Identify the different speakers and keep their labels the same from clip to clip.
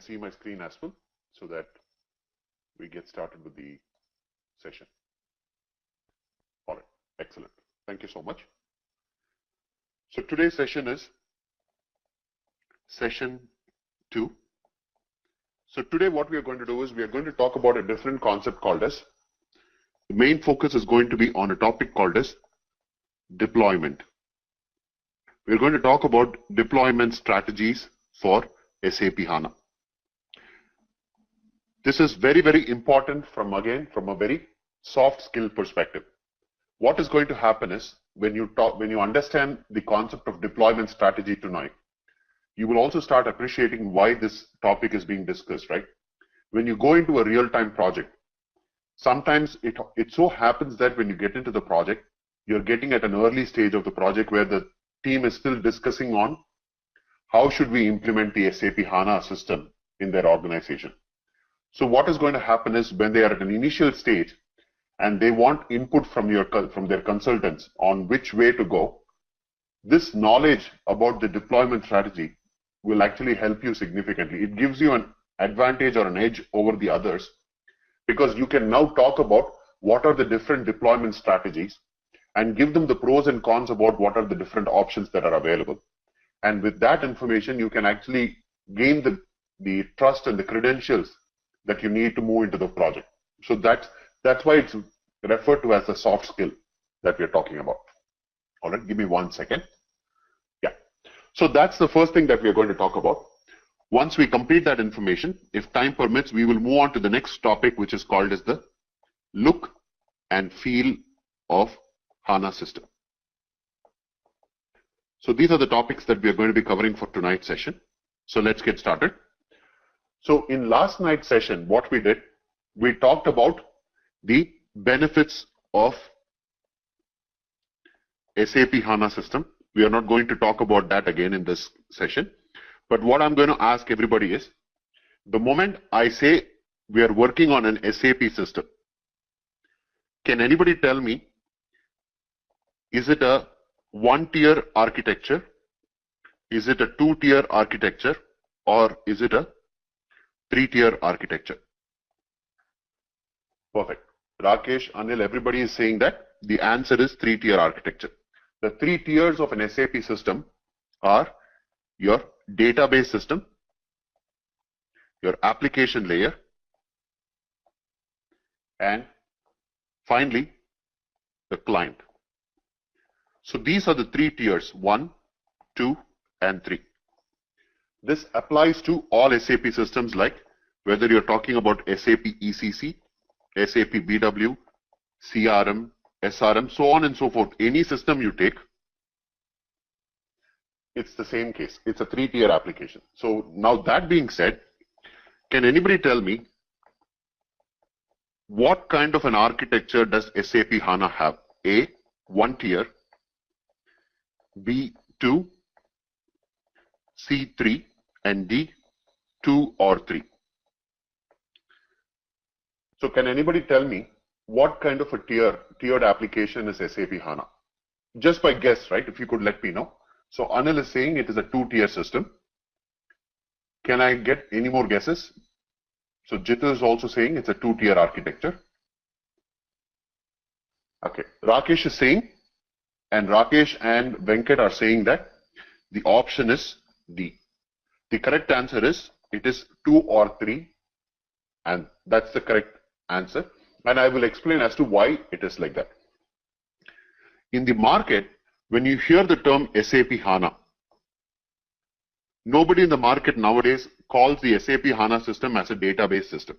Speaker 1: see my screen as well so that we get started with the session. All right, excellent. Thank you so much. So today's session is session 2. So today what we are going to do is we are going to talk about a different concept called as, the main focus is going to be on a topic called as deployment. We're going to talk about deployment strategies for SAP HANA. This is very, very important from a very soft skill perspective. What is going to happen is when you understand the concept of deployment strategy tonight, you will also start appreciating why this topic is being discussed, right? When you go into a real-time project, sometimes it so happens that when you get into the project, you're getting at an early stage of the project where the team is still discussing on how should we implement the SAP HANA system in their organization. So what is going to happen is when they are at an initial stage and they want input from their consultants on which way to go, this knowledge about the deployment strategy will actually help you significantly. It gives you an advantage or an edge over the others because you can now talk about what are the different deployment strategies and give them the pros and cons about what are the different options that are available. And with that information, you can actually gain the trust and the credentials that you need to move into the project. So that's why it's referred to as a soft skill that we're talking about. All right, give me 1 second. Yeah. So that's the first thing that we're going to talk about. Once we complete that information, if time permits, we will move on to the next topic, which is called as the look and feel of HANA system. So these are the topics that we are going to be covering for tonight's session. So let's get started. So in last night's session, what we did, we talked about the benefits of SAP HANA system. We are not going to talk about that again in this session. But what I'm going to ask everybody is, the moment I say we are working on an SAP system, can anybody tell me, is it a 1-tier architecture? Is it a 2-tier architecture? Or is it a 3-tier architecture? Perfect. Rakesh, Anil, everybody is saying that the answer is 3-tier architecture. The 3 tiers of an SAP system are your database system, your application layer, and finally the client. So these are the 3 tiers, 1, 2, and 3. This applies to all SAP systems, like whether you're talking about SAP ECC, SAP BW, CRM, SRM, so on and so forth. Any system you take, it's the same case. It's a 3-tier application. So now that being said, can anybody tell me what kind of an architecture does SAP HANA have? A, 1 tier, B, 2, C, 3, and D, 2 or 3. So can anybody tell me what kind of a tiered application is SAP HANA? Just by guess, right? If you could let me know. So Anil is saying it is a 2-tier system. Can I get any more guesses? So Jit is also saying it's a 2-tier architecture. Okay, Rakesh is saying, and Rakesh and Venkat are saying that the option is D. The correct answer is it is 2 or 3, and that's the correct answer. And I will explain as to why it is like that. In the market, when you hear the term SAP HANA, nobody in the market nowadays calls the SAP HANA system as a database system.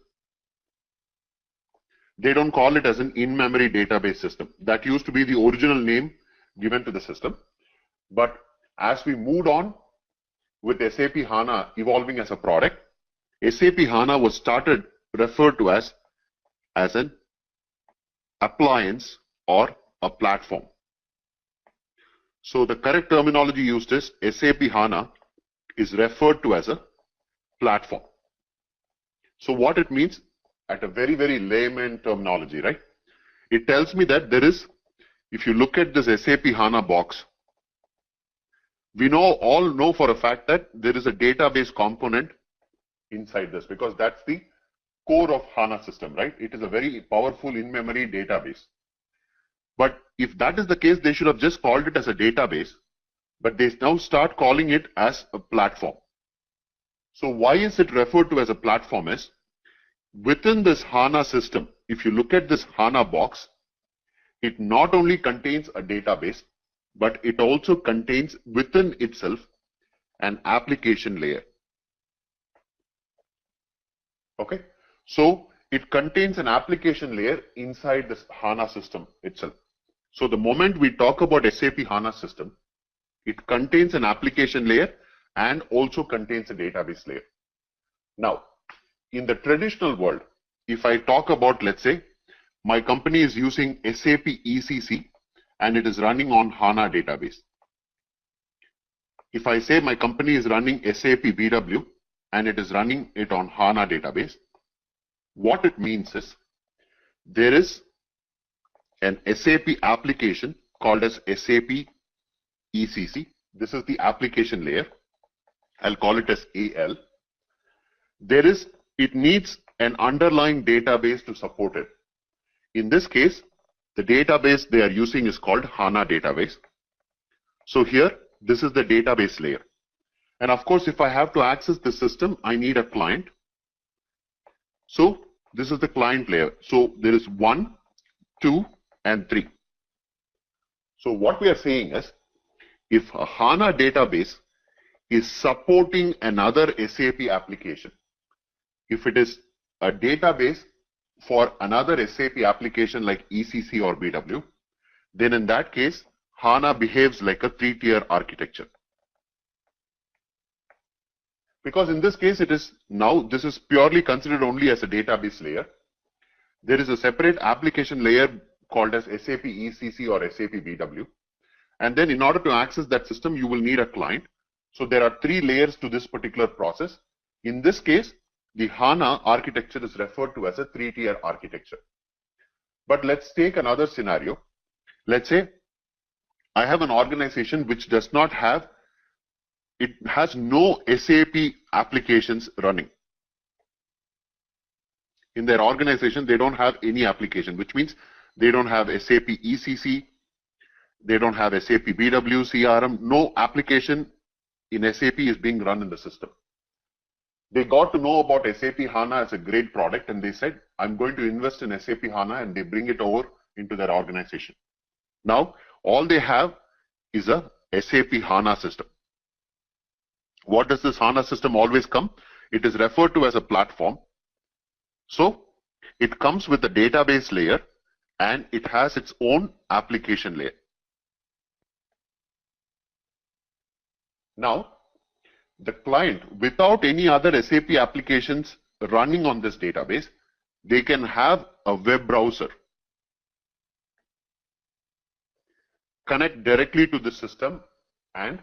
Speaker 1: They don't call it as an in-memory database system. That used to be the original name given to the system. But as we moved on with SAP HANA evolving as a product, SAP HANA was referred to as an appliance or a platform. So the correct terminology used is SAP HANA is referred to as a platform. So what it means at a very, very layman terminology, right? It tells me that there is, if you look at this SAP HANA box, we all know for a fact that there is a database component inside this, because that's the core of HANA system, right? It is a very powerful in-memory database. But if that is the case, they should have just called it as a database, but they now start calling it as a platform. So why is it referred to as a platform? Is within this HANA system, if you look at this HANA box, it not only contains a database, but it also contains within itself an application layer. Okay, so it contains an application layer inside this HANA system itself. So the moment we talk about SAP HANA system, it contains an application layer and also contains a database layer. Now, in the traditional world, if I talk about, let's say, my company is using SAP ECC and it is running on HANA database. If I say my company is running SAP BW and it is running it on HANA database, what it means is there is an SAP application called as SAP ECC. This is the application layer. I'll call it as AL. It needs an underlying database to support it. In this case, the database they are using is called HANA database. So here, this is the database layer. And of course, if I have to access the system, I need a client. So this is the client layer. So there is 1, 2, and 3. So what we are saying is, if a HANA database is supporting another SAP application, if it is a database for another SAP application like ECC or BW, then in that case, HANA behaves like a 3-tier architecture. Because in this case, this is purely considered only as a database layer. There is a separate application layer called as SAP ECC or SAP BW. And then in order to access that system, you will need a client. So there are 3 layers to this particular process. In this case, the HANA architecture is referred to as a 3-tier architecture. But let's take another scenario. Let's say I have an organization which does not have, it has no SAP applications running. In their organization, they don't have any application, which means they don't have SAP ECC, they don't have SAP BW, CRM, no application in SAP is being run in the system. They got to know about SAP HANA as a great product and they said, I'm going to invest in SAP HANA, and they bring it over into their organization. Now, all they have is a SAP HANA system. What does this HANA system always come? It is referred to as a platform. So, it comes with a database layer and it has its own application layer. Now, the client, without any other SAP applications running on this database, they can have a web browser, connect directly to the system and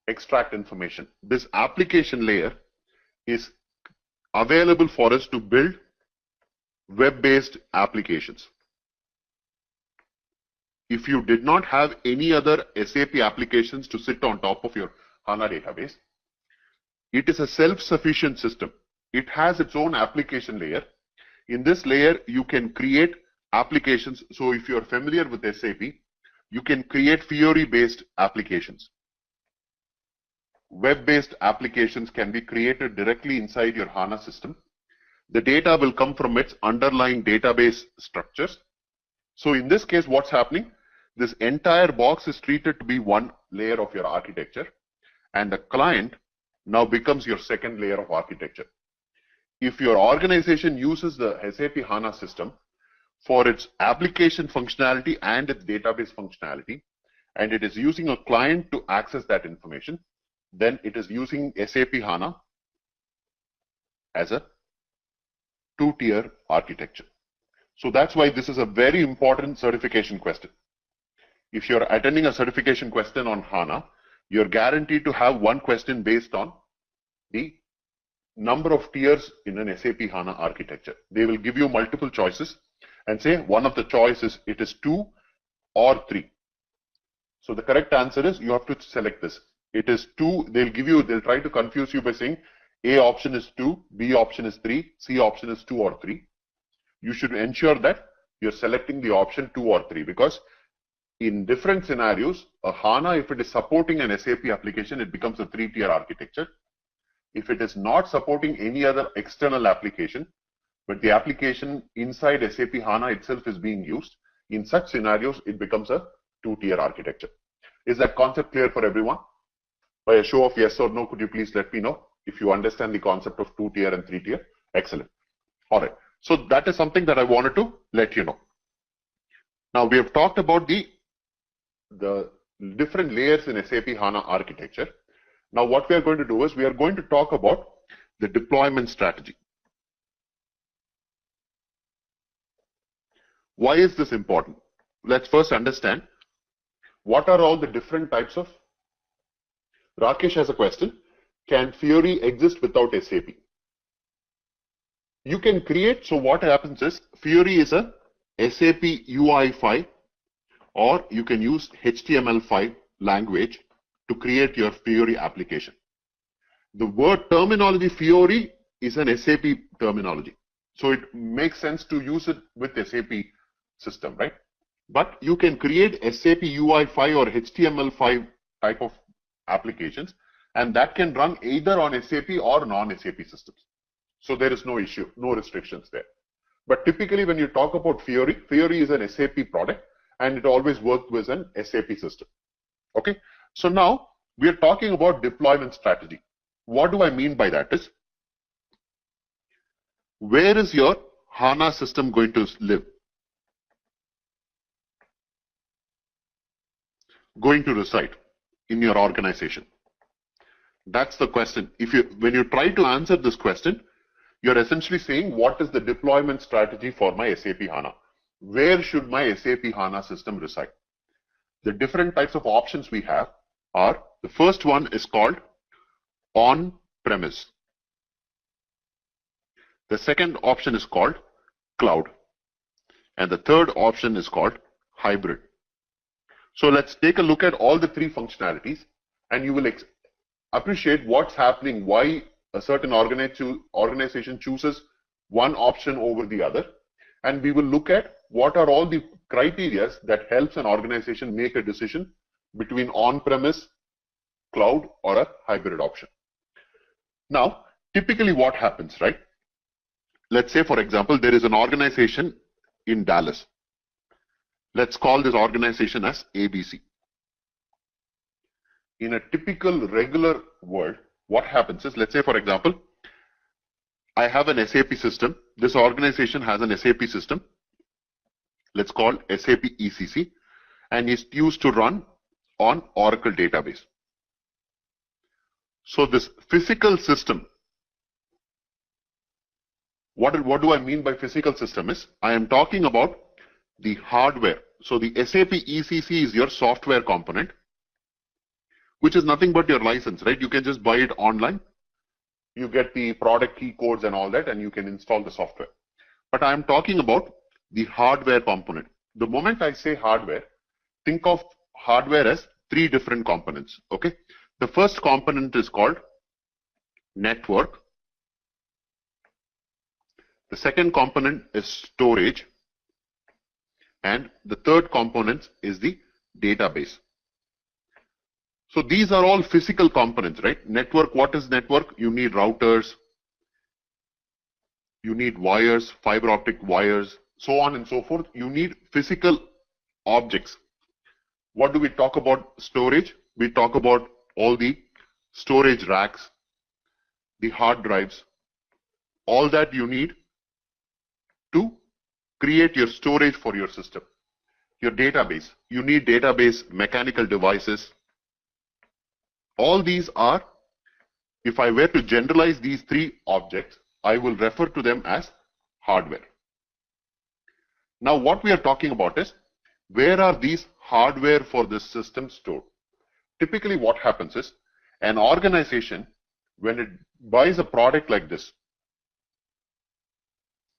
Speaker 1: extract information. This application layer is available for us to build web-based applications. If you did not have any other SAP applications to sit on top of your HANA database, it is a self-sufficient system. It has its own application layer. In this layer, you can create applications. So if you're familiar with SAP, you can create Fiori-based applications. Web-based applications can be created directly inside your HANA system. The data will come from its underlying database structures. So in this case, what's happening? This entire box is treated to be one layer of your architecture, and the client now becomes your second layer of architecture. If your organization uses the SAP HANA system for its application functionality and its database functionality, and it is using a client to access that information, then it is using SAP HANA as a 2-tier architecture. So that's why this is a very important certification question. If you're attending a certification question on HANA, you're guaranteed to have one question based on the number of tiers in an SAP HANA architecture. They will give you multiple choices and say one of the choices, it is 2 or 3. So the correct answer is you have to select this. It is 2. They'll try to confuse you by saying A option is 2, B option is 3, C option is 2 or 3. You should ensure that you're selecting the option 2 or 3, because in different scenarios, a HANA, if it is supporting an SAP application, it becomes a 3-tier architecture. If it is not supporting any other external application, but the application inside SAP HANA itself is being used, in such scenarios, it becomes a 2-tier architecture. Is that concept clear for everyone? By a show of yes or no, could you please let me know if you understand the concept of 2-tier and 3-tier? Excellent. All right. So that is something that I wanted to let you know. Now we have talked about the different layers in SAP HANA architecture. Now what we are going to do is we are going to talk about the deployment strategy. Why is this important? Let's first understand what are all the different types of. Rakesh has a question. Can Fiori exist without SAP? You can create, so what happens is Fiori is a SAP UI5, or you can use HTML5 language to create your Fiori application. The word terminology Fiori is an SAP terminology. So it makes sense to use it with SAP system, right? But you can create SAP UI5 or HTML5 type of applications, and that can run either on SAP or non-SAP systems. So there is no issue, no restrictions there. But typically when you talk about Fiori, Fiori is an SAP product and it always works with an SAP system. Okay. So now we are talking about deployment strategy. What do I mean by that is, where is your HANA system going to live? Going to reside in your organization? That's the question. When you try to answer this question, you're essentially saying, what is the deployment strategy for my SAP HANA? Where should my SAP HANA system reside? The different types of options we have are, the first one is called on-premise. The second option is called cloud. And the third option is called hybrid. So let's take a look at all the three functionalities, and you will appreciate what's happening, why a certain organization chooses one option over the other. And we will look at what are all the criteria that helps an organization make a decision between on-premise, cloud, or a hybrid option. Now, typically what happens, right? Let's say, for example, there is an organization in Dallas. Let's call this organization as ABC. In a typical regular world, what happens is, let's say, for example, I have an SAP system. This organization has an SAP system. Let's call SAP ECC, and it's used to run on Oracle database. So this physical system, what do I mean by physical system is, I am talking about the hardware. So the SAP ECC is your software component, which is nothing but your license, right? You can just buy it online. You get the product key codes and all that, and you can install the software. But I am talking about the hardware component. The moment I say hardware, think of hardware as three different components, okay? The first component is called network. The second component is storage. And the third component is the database. So these are all physical components, right? Network, what is network? You need routers, you need wires, fiber optic wires, so on and so forth. You need physical objects. What do we talk about storage? We talk about all the storage racks, the hard drives, all that you need to create your storage for your system. Your database, you need database, mechanical devices. All these are, if I were to generalize these three objects, I will refer to them as hardware. Now what we are talking about is, where are these hardware for this system stored? Typically what happens is, an organization, when it buys a product like this,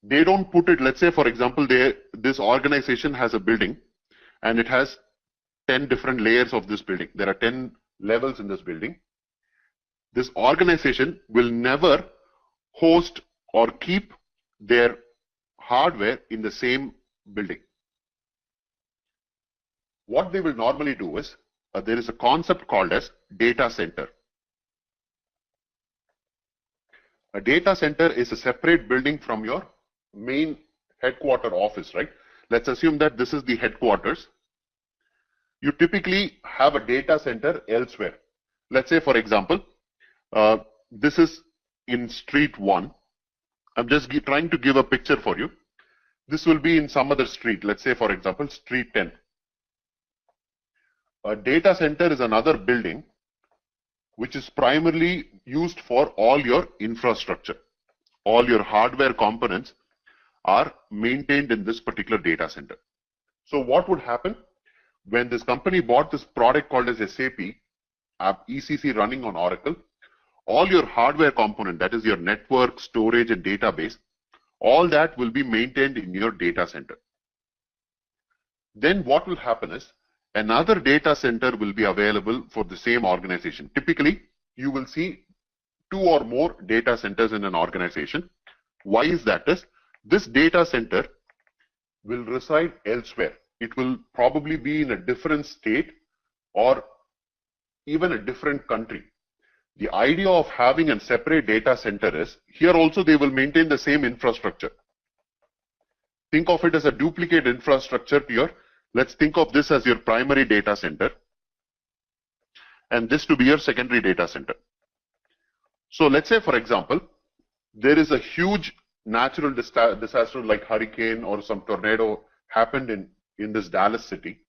Speaker 1: they don't put it, let's say for example, this organization has a building and it has 10 different layers of this building. There are 10 levels in this building. this organization will never host or keep their hardware in the same building. What they will normally do is, there is a concept called as data center. A data center is a separate building from your main headquarter office, right? Let's assume that this is the headquarters. You typically have a data center elsewhere. Let's say, for example, this is in street 1. I'm just trying to give a picture for you. This will be in some other street. Let's say, for example, street 10. A data center is another building which is primarily used for all your infrastructure. All your hardware components are maintained in this particular data center. So what would happen when this company bought this product called as SAP ECC running on Oracle? All your hardware component, that is your network, storage and database, all that will be maintained in your data center. Then what will happen is another data center will be available for the same organization. Typically, you will see 2 or more data centers in an organization. Why is that? This data center will reside elsewhere. It will probably be in a different state or even a different country. The idea of having a separate data center is, here also they will maintain the same infrastructure. Think of it as a duplicate infrastructure to your, let's think of this as your primary data center and this to be your secondary data center. So let's say, for example, there is a huge natural disaster like hurricane or some tornado happened in this Dallas city.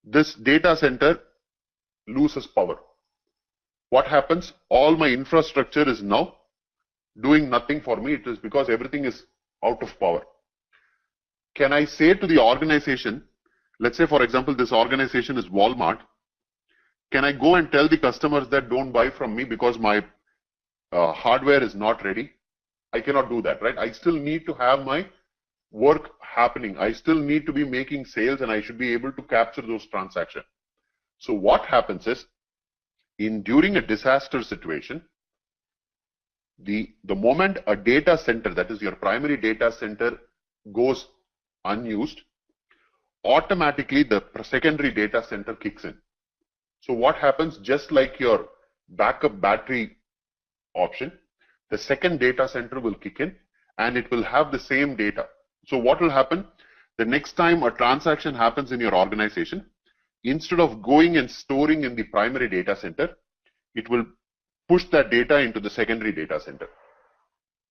Speaker 1: This data center loses power. What happens? All my infrastructure is now doing nothing for me. It is because everything is out of power. Can I say to the organization, let's say, for example, this organization is Walmart, can I go and tell the customers that don't buy from me because my hardware is not ready? I cannot do that, right? I still need to have my work happening. I still need to be making sales and I should be able to capture those transactions. So what happens is, during a disaster situation, the moment a data center, that is your primary data center, goes unused, automatically the secondary data center kicks in. So what happens, just like your backup battery option, the second data center will kick in and it will have the same data. So what will happen? The next time a transaction happens in your organization, instead of going and storing in the primary data center, it will push that data into the secondary data center.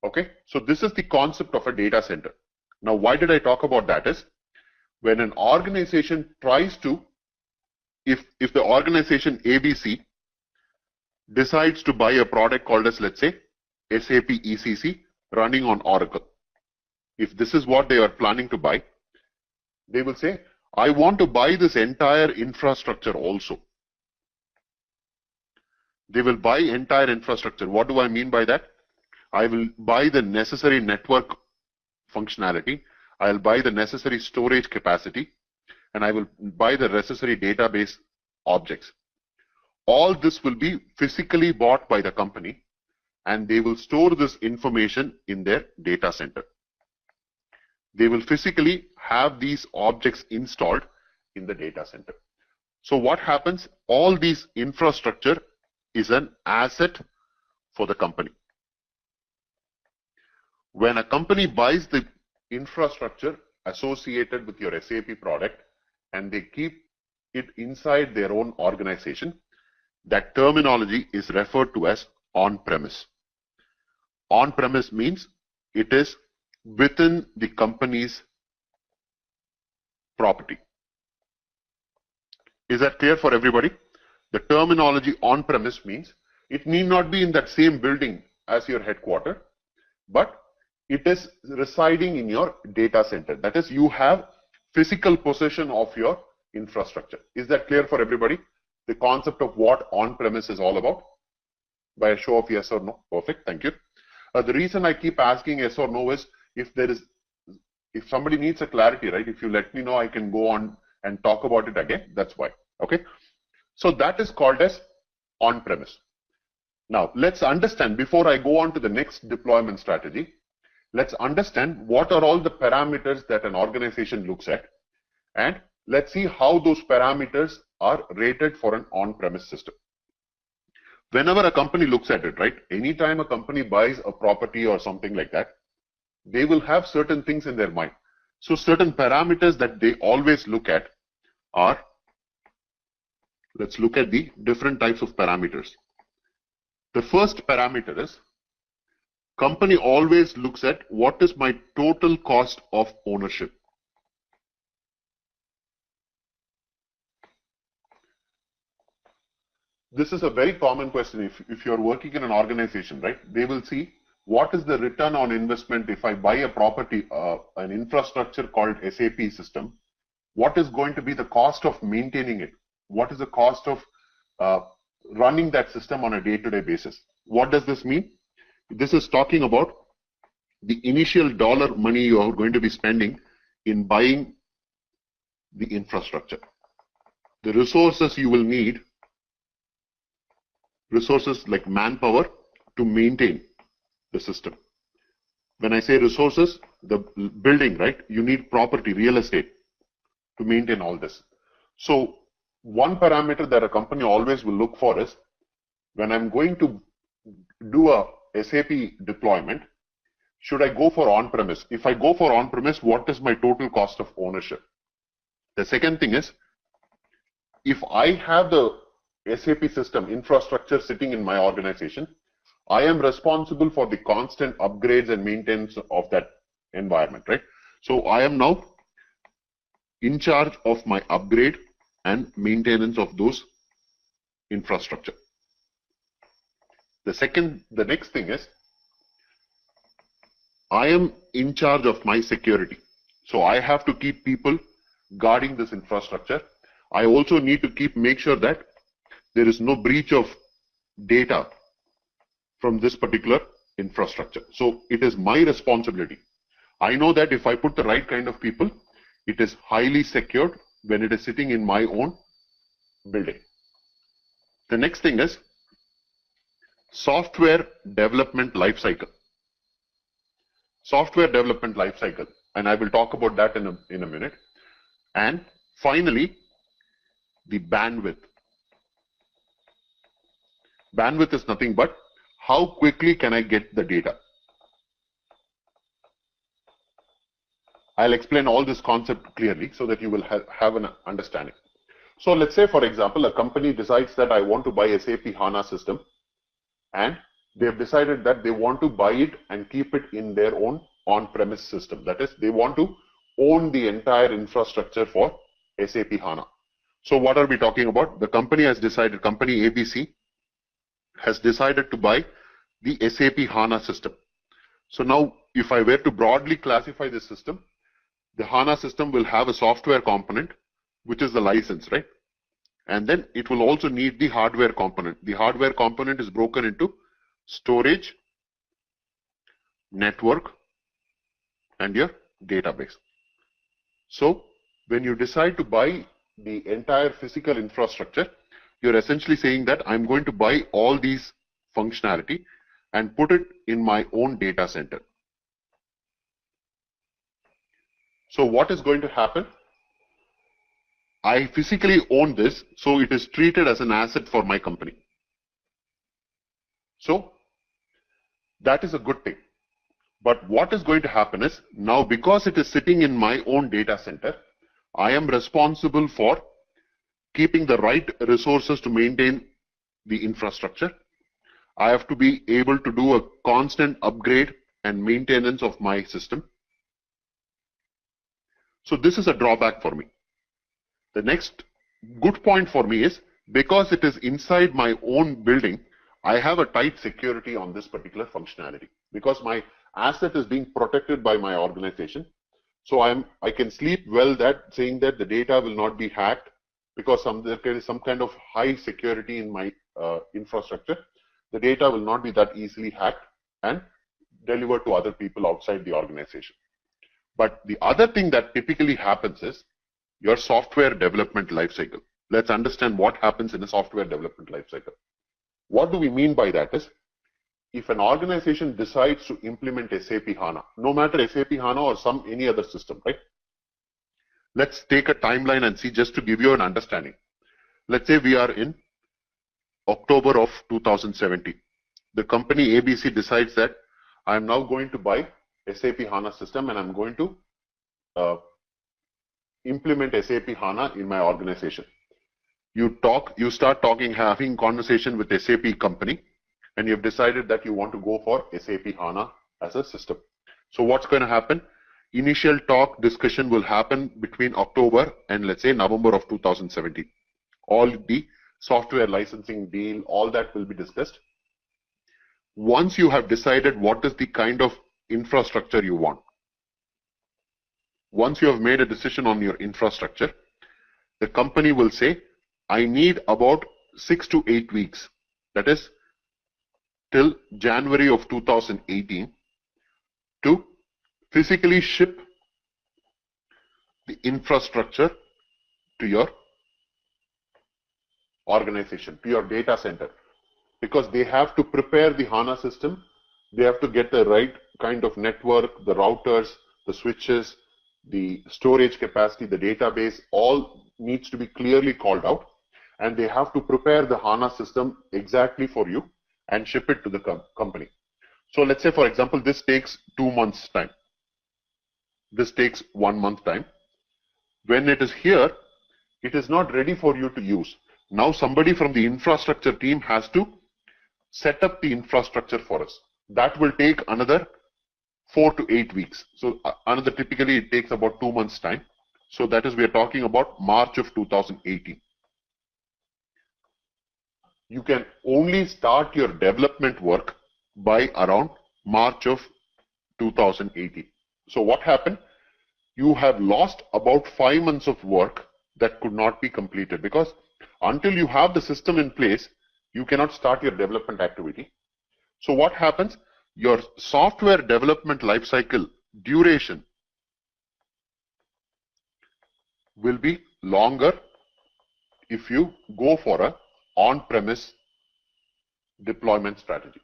Speaker 1: Okay, so this is the concept of a data center. Now, why did I talk about that? Is when an organization tries to, if the organization ABC decides to buy a product called as, let's say, SAP ECC running on Oracle. If this is what they are planning to buy, they will say, I want to buy this entire infrastructure also. They will buy entire infrastructure. What do I mean by that? I will buy the necessary network functionality. I'll buy the necessary storage capacity, and I will buy the necessary database objects. All this will be physically bought by the company, and they will store this information in their data center. They will physically have these objects installed in the data center. So what happens? All these infrastructure is an asset for the company. When a company buys the infrastructure associated with your SAP product and they keep it inside their own organization, that terminology is referred to as on-premise. On-premise means it is within the company's property. Is that clear for everybody? The terminology on-premise means it need not be in that same building as your headquarters, but it is residing in your data center. That is, you have physical possession of your infrastructure. Is that clear for everybody? The concept of what on-premise is all about? By a show of yes or no. Perfect. Thank you. The reason I keep asking yes or no is if somebody needs a clarity, right? If you let me know, I can go on and talk about it again. That's why. Okay. So that is called as on-premise. Now, let's understand, before I go on to the next deployment strategy, let's understand what are all the parameters that an organization looks at, and let's see how those parameters are rated for an on-premise system. Whenever a company looks at it, right, anytime a company buys a property or something like that, they will have certain things in their mind. So certain parameters that they always look at are, let's look at the different types of parameters. The first parameter is, company always looks at what is my total cost of ownership. This is a very common question. If you're working in an organization, right, they will see what is the return on investment if I buy a property, an infrastructure called SAP system. What is going to be the cost of maintaining it? What is the cost of running that system on a day-to-day basis? What does this mean? This is talking about the initial dollar money you are going to be spending in buying the infrastructure. The resources you will need, resources like manpower to maintain the system. When I say resources, the building, right? You need property, real estate to maintain all this. So one parameter that a company always will look for is, when I'm going to do a SAP deployment, should I go for on-premise? If I go for on-premise, what is my total cost of ownership? The second thing is, if I have the SAP system infrastructure sitting in my organization, I am responsible for the constant upgrades and maintenance of that environment, right? So I am now in charge of my upgrade and maintenance of those infrastructure. The next thing is, I am in charge of my security. So I have to keep people guarding this infrastructure. I also need to make sure that there is no breach of data from this particular infrastructure. So it is my responsibility. I know that if I put the right kind of people, it is highly secured when it is sitting in my own building. The next thing is software development lifecycle. Software development lifecycle, and I will talk about that in a minute. And finally, the bandwidth. Bandwidth is nothing but how quickly can I get the data. I'll explain all this concept clearly so that you will have an understanding. So let's say, for example, a company decides that I want to buy SAP HANA system, and they've decided that they want to buy it and keep it in their own on-premise system. That is, they want to own the entire infrastructure for SAP HANA. So what are we talking about? The company has decided, company ABC has decided to buy the SAP HANA system. So now, if I were to broadly classify this system, the HANA system will have a software component, which is the license, right? And then it will also need the hardware component. The hardware component is broken into storage, network, and your database. So when you decide to buy the entire physical infrastructure, you're essentially saying that I'm going to buy all these functionality and put it in my own data center. So what is going to happen? I physically own this, so it is treated as an asset for my company. So that is a good thing. But what is going to happen is, now because it is sitting in my own data center, I am responsible for keeping the right resources to maintain the infrastructure. I have to be able to do a constant upgrade and maintenance of my system. So this is a drawback for me. The next good point for me is, because it is inside my own building, I have a tight security on this particular functionality, because my asset is being protected by my organization. So I can sleep well that saying that the data will not be hacked, because there is some kind of high security in my infrastructure. The data will not be that easily hacked and delivered to other people outside the organization. But the other thing that typically happens is your software development lifecycle. Let's understand what happens in a software development lifecycle. What do we mean by that is, if an organization decides to implement SAP HANA, no matter SAP HANA or any other system, right? Let's take a timeline and see, just to give you an understanding. Let's say we are in October of 2017. The company ABC decides that I am now going to buy SAP HANA system and I'm going to implement SAP HANA in my organization. You start talking, having conversation with SAP company, and you've decided that you want to go for SAP HANA as a system. So what's going to happen? Initial talk discussion will happen between October and let's say November of 2017. All the software licensing deal, all that will be discussed. Once you have decided what is the kind of infrastructure you want, once you have made a decision on your infrastructure, the company will say, I need about 6 to 8 weeks, that is till January of 2018, to physically ship the infrastructure to your organization, to your data center, because they have to prepare the HANA system. They have to get the right kind of network, the routers, the switches, the storage capacity, the database, all needs to be clearly called out, and they have to prepare the HANA system exactly for you and ship it to the company. So let's say, for example, this takes 2 months time. This takes 1 month time. When it is here, it is not ready for you to use. Now somebody from the infrastructure team has to set up the infrastructure for us. That will take another 4 to 8 weeks. So another, typically it takes about 2 months time. So that is, we are talking about March of 2018. You can only start your development work by around March of 2018. So what happened? You have lost about 5 months of work that could not be completed, because until you have the system in place, you cannot start your development activity. So what happens? Your software development lifecycle duration will be longer if you go for a on-premise deployment strategy.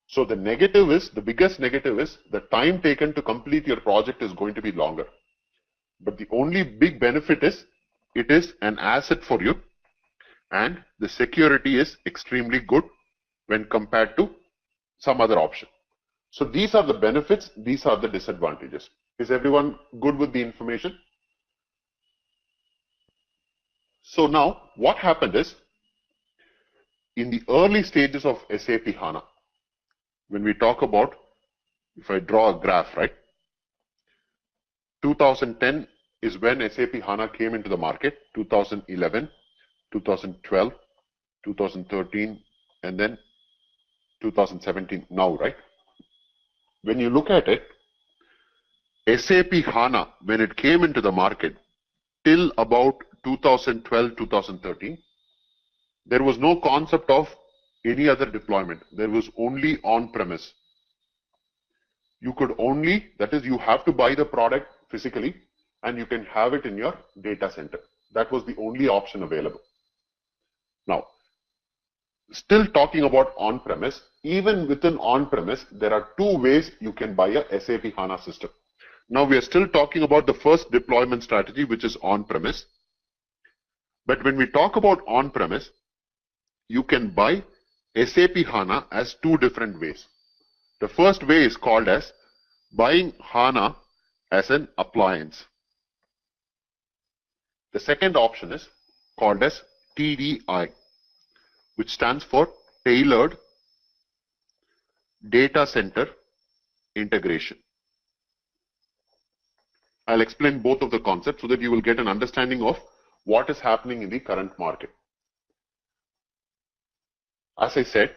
Speaker 1: So the negative is, the biggest negative is, the time taken to complete your project is going to be longer. But the only big benefit is, it is an asset for you, and the security is extremely good when compared to some other option. So these are the benefits, these are the disadvantages. Is everyone good with the information? So now what happened is, in the early stages of SAP HANA, when we talk about, if I draw a graph, right, 2010 is when SAP HANA came into the market, 2011, 2012, 2013, and then 2017 now, right? When you look at it, SAP HANA, when it came into the market, till about 2012, 2013, there was no concept of any other deployment. There was only on-premise. You could only, that is, you have to buy the product physically and you can have it in your data center. That was the only option available. Now, still talking about on-premise, even within on-premise, there are 2 ways you can buy a SAP HANA system. Now we are still talking about the first deployment strategy, which is on-premise. But when we talk about on-premise, you can buy SAP HANA as 2 different ways. The first way is called as buying HANA as an appliance. The second option is called as TDI, which stands for Tailored Data Center Integration. I'll explain both of the concepts so that you will get an understanding of what is happening in the current market. As I said,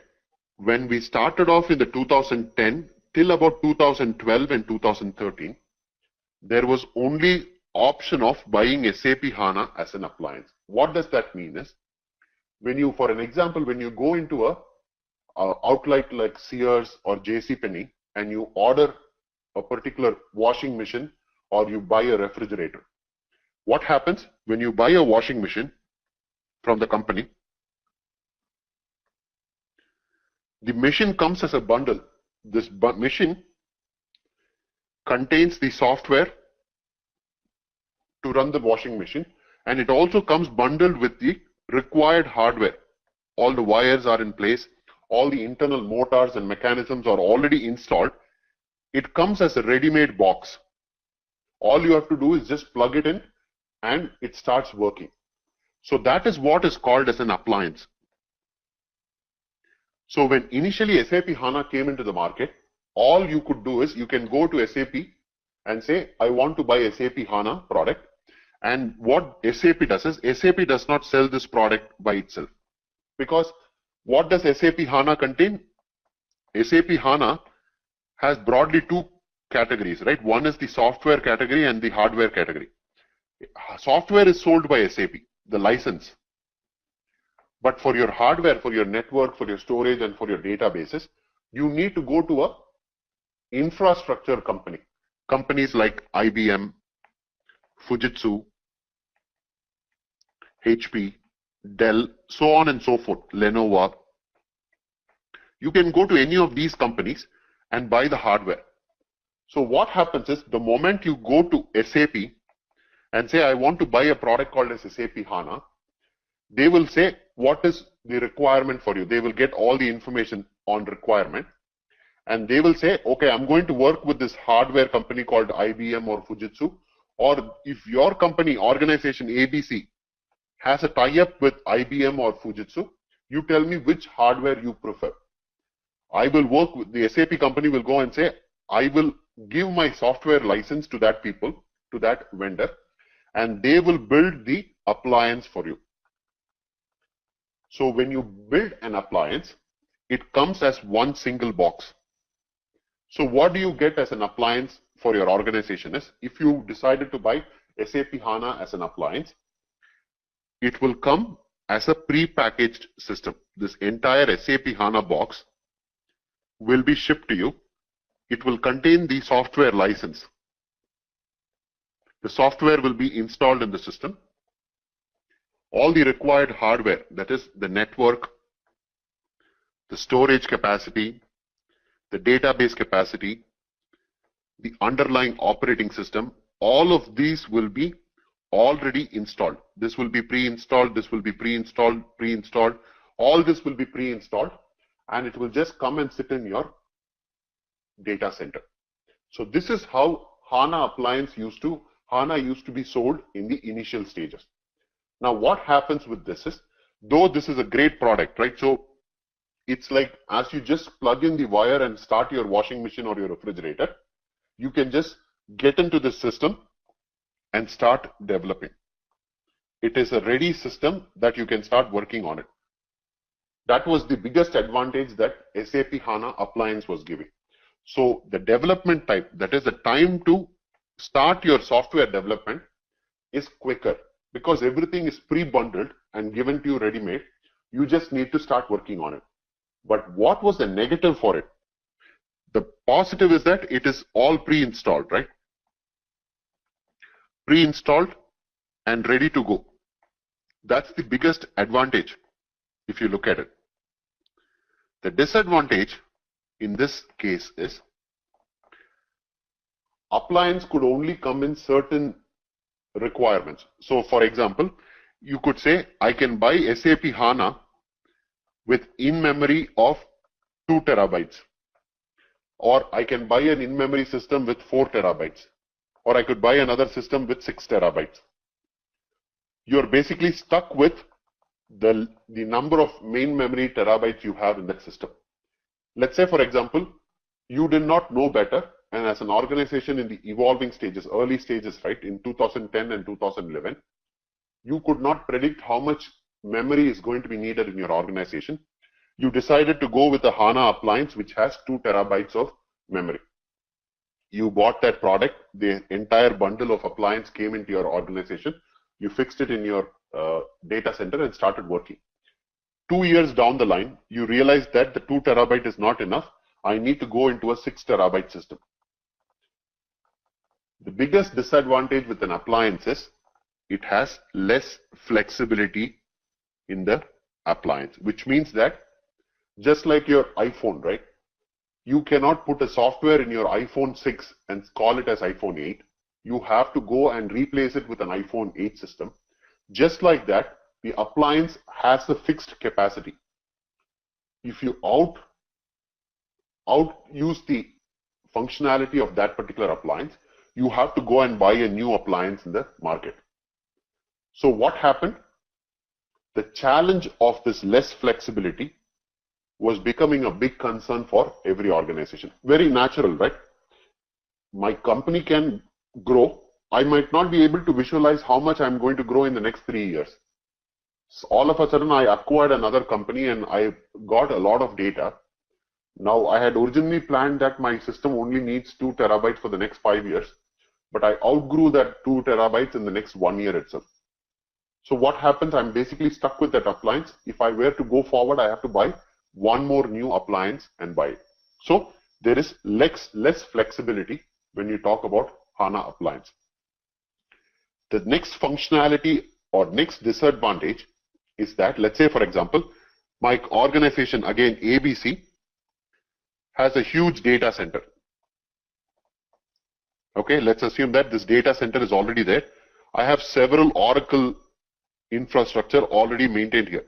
Speaker 1: when we started off in the 2010 till about 2012 and 2013, there was only option of buying SAP HANA as an appliance. What does that mean is, when you, for an example, when you go into a outlet like Sears or JCPenney and you order a particular washing machine or you buy a refrigerator, what happens when you buy a washing machine from the company? The machine comes as a bundle. This machine contains the software to run the washing machine, and it also comes bundled with the required hardware. All the wires are in place, all the internal motors and mechanisms are already installed. It comes as a ready-made box. All you have to do is just plug it in and it starts working. So that is what is called as an appliance. So when initially SAP HANA came into the market, all you could do is you can go to SAP and say, I want to buy SAP HANA product. And what SAP does is, SAP does not sell this product by itself. Because what does SAP HANA contain? SAP HANA has broadly two categories, right? One is the software category and the hardware category. Software is sold by SAP, the license. But for your hardware, for your network, for your storage, and for your databases, you need to go to a infrastructure company. Companies like IBM, Fujitsu, HP, Dell, so on and so forth, Lenovo. You can go to any of these companies and buy the hardware. So what happens is, the moment you go to SAP and say, I want to buy a product called as SAP HANA, they will say, what is the requirement for you? They will get all the information on requirement. And they will say, okay, I'm going to work with this hardware company called IBM or Fujitsu. Or if your company, organization ABC, has a tie-up with IBM or Fujitsu, you tell me which hardware you prefer. I will work with the SAP company, will go and say, I will give my software license to that people, to that vendor, and they will build the appliance for you. So when you build an appliance, it comes as one single box. So what do you get as an appliance for your organization is, if you decided to buy SAP HANA as an appliance, it will come as a pre-packaged system. This entire SAP HANA box will be shipped to you. It will contain the software license. The software will be installed in the system. All the required hardware, that is the network, the storage capacity, the database capacity, the underlying operating system, all of these will be already installed. This will be pre-installed, this will be pre-installed, all this will be pre-installed, and it will just come and sit in your data center. So this is how HANA used to be sold in the initial stages. Now what happens with this is, though this is a great product, right? So it's like, as you just plug in the wire and start your washing machine or your refrigerator, you can just get into the system and start developing. It is a ready system that you can start working on it. That was the biggest advantage that SAP HANA appliance was giving. So the development time, that is the time to start your software development, is quicker because everything is pre-bundled and given to you ready-made. You just need to start working on it. But what was the negative for it? The positive is that it is all pre-installed, right? Pre-installed and ready to go. That's the biggest advantage if you look at it. The disadvantage in this case is, appliance could only come in certain requirements. So for example, you could say, I can buy SAP HANA with in-memory of 2 terabytes. Or I can buy an in-memory system with 4 terabytes. Or I could buy another system with 6 terabytes. You're basically stuck with the number of main memory terabytes you have in that system. Let's say, for example, you did not know better, and as an organization in the evolving stages, early stages, right, in 2010 and 2011, you could not predict how much memory is going to be needed in your organization. You decided to go with a HANA appliance which has 2 terabytes of memory. You bought that product, the entire bundle of appliance came into your organization, you fixed it in your data center and started working. 2 years down the line, you realize that the 2 terabyte is not enough. I need to go into a 6 terabyte system. The biggest disadvantage with an appliance is it has less flexibility in the appliance, which means that Just like your iPhone, right? You cannot put a software in your iPhone 6 and call it as iPhone 8. You have to go and replace it with an iPhone 8 system. Just like that, the appliance has a fixed capacity. If you use the functionality of that particular appliance, you have to go and buy a new appliance in the market. So what happened? The challenge of this less flexibility was becoming a big concern for every organization. Very natural, right? My company can grow. I might not be able to visualize how much I'm going to grow in the next 3 years. So all of a sudden, I acquired another company and I got a lot of data. Now, I had originally planned that my system only needs 2 terabytes for the next 5 years, but I outgrew that 2 terabytes in the next 1 year itself. So what happens? I'm basically stuck with that appliance. If I were to go forward, I have to buy one more new appliance and buy it. So there is less flexibility when you talk about HANA appliance. The next functionality or next disadvantage is that, let's say, for example, my organization, again, ABC, has a huge data center. Okay, let's assume that this data center is already there. I have several Oracle infrastructure already maintained here.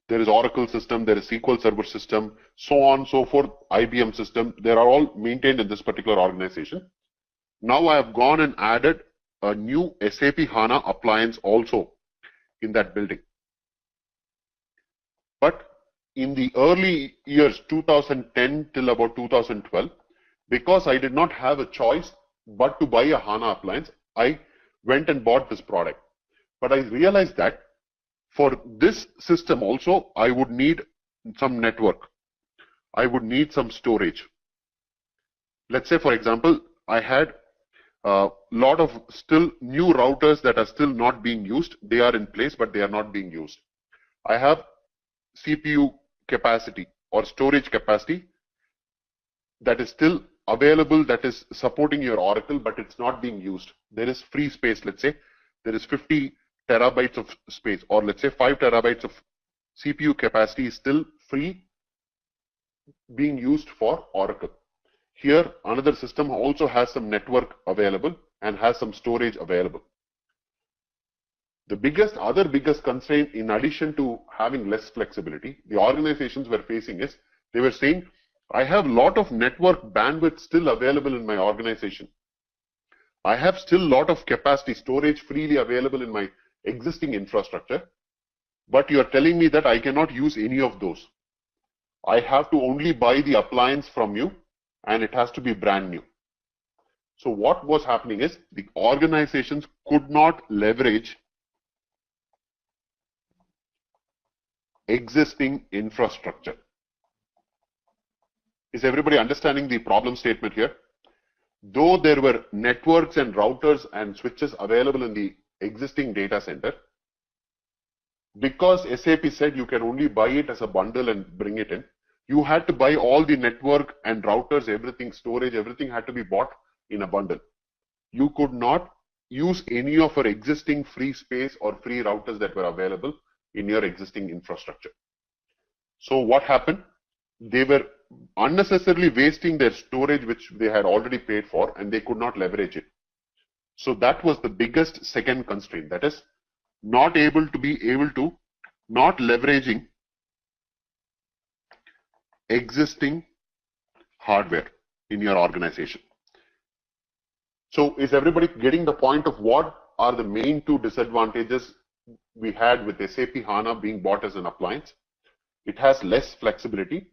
Speaker 1: There is Oracle system, there is SQL Server system, so on, so forth, IBM system. They are all maintained in this particular organization. Now I have gone and added a new SAP HANA appliance also in that building. But in the early years, 2010 till about 2012, because I did not have a choice but to buy a HANA appliance, I went and bought this product. But I realized that for this system also, I would need some network. I would need some storage. Let's say, for example, I had a lot of still new routers that are still not being used. They are in place, but they are not being used. I have CPU capacity or storage capacity that is still available, that is supporting your Oracle, but it's not being used. There is free space. Let's say there is 50 terabytes of space, or let's say 5 terabytes of CPU capacity is still free being used for Oracle. Here, another system also has some network available and has some storage available. The other biggest constraint, in addition to having less flexibility, the organizations were facing is, they were saying, I have a lot of network bandwidth still available in my organization. I have still a lot of capacity storage freely available in my existing infrastructure, but you are telling me that I cannot use any of those. I have to only buy the appliance from you, and it has to be brand new. So what was happening is, the organizations could not leverage existing infrastructure. Is everybody understanding the problem statement here? Though there were networks and routers and switches available in the existing data center, because SAP said you can only buy it as a bundle and bring it in, you had to buy all the network and routers, everything, storage, everything had to be bought in a bundle. You could not use any of our existing free space or free routers that were available in your existing infrastructure. So what happened? They were unnecessarily wasting their storage, which they had already paid for, and they could not leverage it. So that was the biggest second constraint, that is not leveraging existing hardware in your organization. So is everybody getting the point of what are the main two disadvantages we had with SAP HANA being bought as an appliance? It has less flexibility,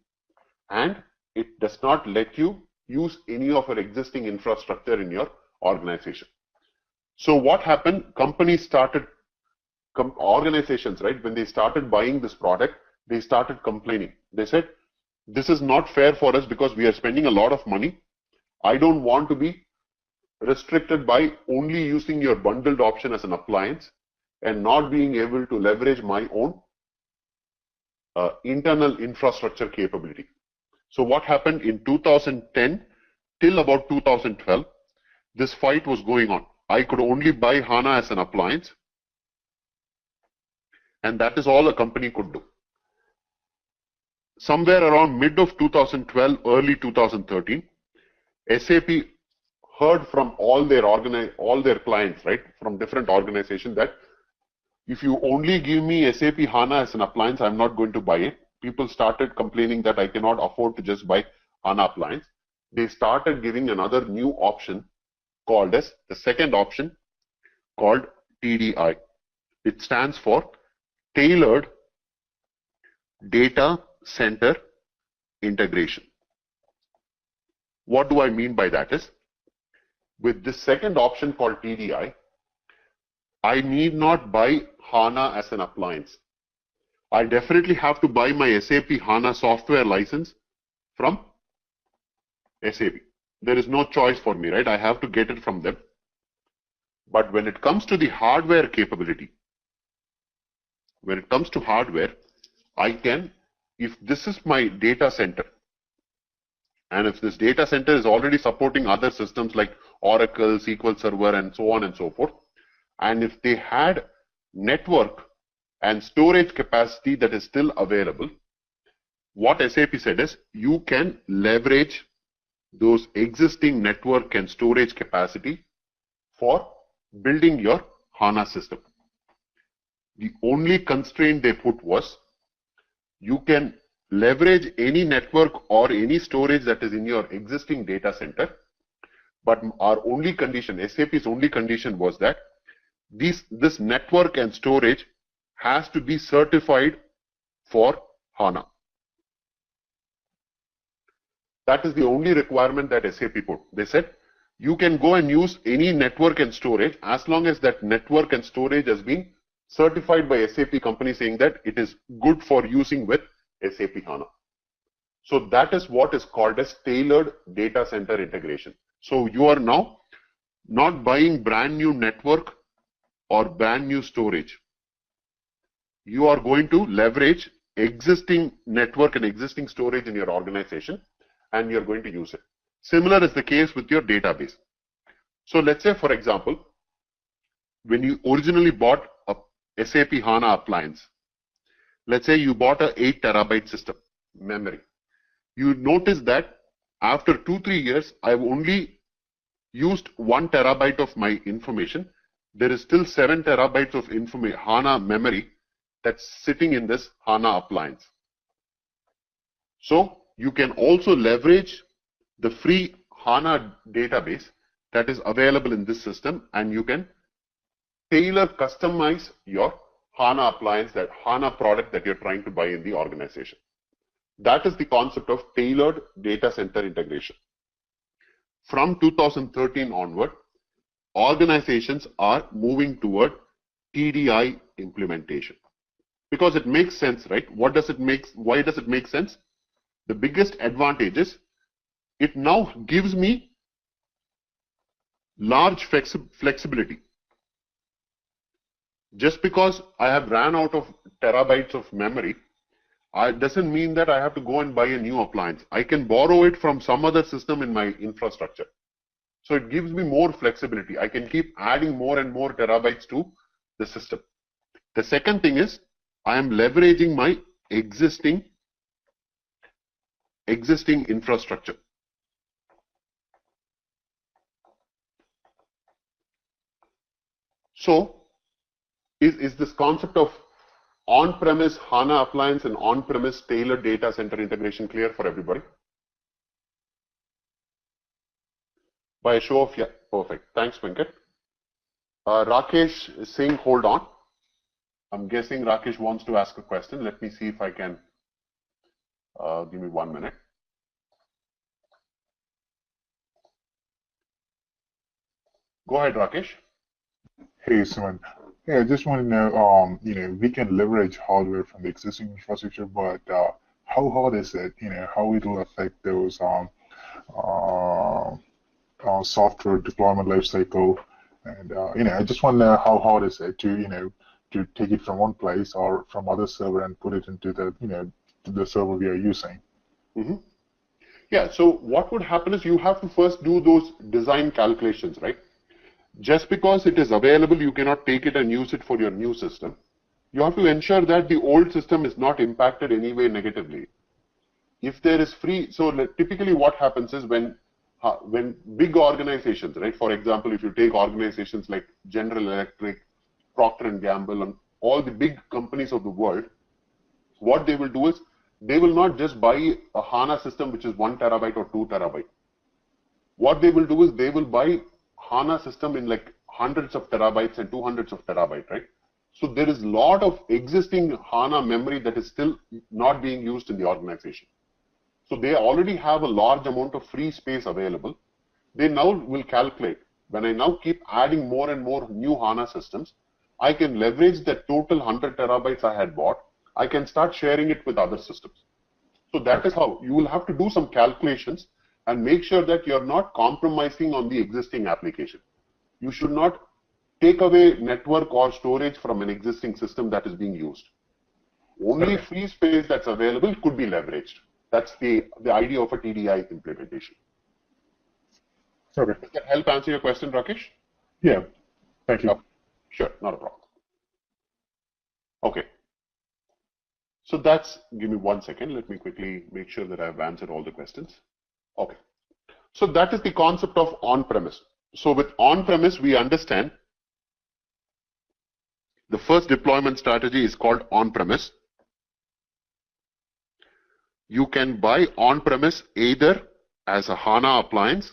Speaker 1: and it does not let you use any of your existing infrastructure in your organization. So what happened? Organizations, right, when they started buying this product, they started complaining. They said, this is not fair for us because we are spending a lot of money. I don't want to be restricted by only using your bundled option as an appliance and not being able to leverage my own internal infrastructure capability. So what happened in 2010 till about 2012, this fight was going on. I could only buy HANA as an appliance, and that is all a company could do. somewhere around mid of 2012, early 2013, SAP heard from all their clients, right, from different organizations that if you only give me SAP HANA as an appliance, I'm not going to buy it. People started complaining that I cannot afford to just buy HANA appliance. They started giving another new option called as the second option called TDI. It stands for Tailored Data Center Integration. What do I mean by that is, with this second option called TDI, I need not buy HANA as an appliance. I definitely have to buy my SAP HANA software license from SAP. There is no choice for me, right? I have to get it from them. But when it comes to the hardware capability, I can, if this is my data center, and if this data center is already supporting other systems like Oracle, SQL Server, and so on and so forth, and if they had network and storage capacity that is still available, what SAP said is you can leverage those existing network and storage capacity for building your HANA system. The only constraint they put was you can leverage any network or any storage that is in your existing data center, but our only condition, SAP's only condition was that this network and storage has to be certified for HANA. That is the only requirement that SAP put. They said you can go and use any network and storage as long as that network and storage has been certified by SAP company saying that it is good for using with SAP HANA. So that is what is called as tailored data center integration. So you are now not buying brand new network or brand new storage. You are going to leverage existing network and existing storage in your organization, and you're going to use it. Similar is the case with your database. So let's say, for example, when you originally bought a SAP HANA appliance, let's say you bought a 8 terabyte system memory. You notice that after 2-3 years, I've only used 1 terabyte of my information. There is still 7 terabytes of HANA memory that's sitting in this HANA appliance. So you can also leverage the free HANA database that is available in this system, and you can customize your HANA appliance, that HANA product that you're trying to buy in the organization. That is the concept of tailored data center integration. From 2013 onward, organizations are moving toward TDI implementation because it makes sense, right? Why does it make sense? The biggest advantage is it now gives me large flexibility. Just because I have ran out of terabytes of memory, it doesn't mean that I have to go and buy a new appliance. I can borrow it from some other system in my infrastructure. So it gives me more flexibility. I can keep adding more and more terabytes to the system. The second thing is I am leveraging my existing infrastructure. So is this concept of on-premise HANA appliance and on-premise tailored data center integration clear for everybody? By a show of, yeah, perfect. Thanks, Venkat. Rakesh is saying, hold on. I'm guessing Rakesh wants to ask a question. Let me see if I can. Give me 1 minute. Go ahead, Rakesh.
Speaker 2: Hey, Suman. Yeah, I just want to know, we can leverage hardware from the existing infrastructure, but how hard is it? How it will affect those software deployment lifecycle, and I just want to know how hard is it to to take it from one place or from other server and put it into the the server we are using.
Speaker 1: Mm-hmm. Yeah. So what would happen is you have to first do those design calculations, right? Just because it is available, you cannot take it and use it for your new system. You have to ensure that the old system is not impacted anyway negatively. if there is free, so typically what happens is when big organizations, right? For example, if you take organizations like General Electric, Procter and Gamble, and all the big companies of the world, what they will do is they will not just buy a HANA system which is 1 terabyte or 2 terabyte. What they will do is they will buy HANA system in like hundreds of terabytes and 200s of terabyte, right? So there is a lot of existing HANA memory that is still not being used in the organization. So they already have a large amount of free space available. They now will calculate, when I now keep adding more and more new HANA systems, I can leverage the total 100 terabytes I had bought. I can start sharing it with other systems. So that is how you will have to do some calculations and make sure that you're not compromising on the existing application. You should not take away network or storage from an existing system that is being used. Only free space that's available could be leveraged. That's the idea of a TDI implementation.
Speaker 2: Okay.
Speaker 1: Does that help answer your question, Rakesh?
Speaker 2: Yeah. Thank you.
Speaker 1: Sure, not a problem. Okay. So that's, give me 1 second. Let me quickly make sure that I've answered all the questions. Okay. So that is the concept of on-premise. So with on-premise, we understand the first deployment strategy is called on-premise. You can buy on-premise either as a HANA appliance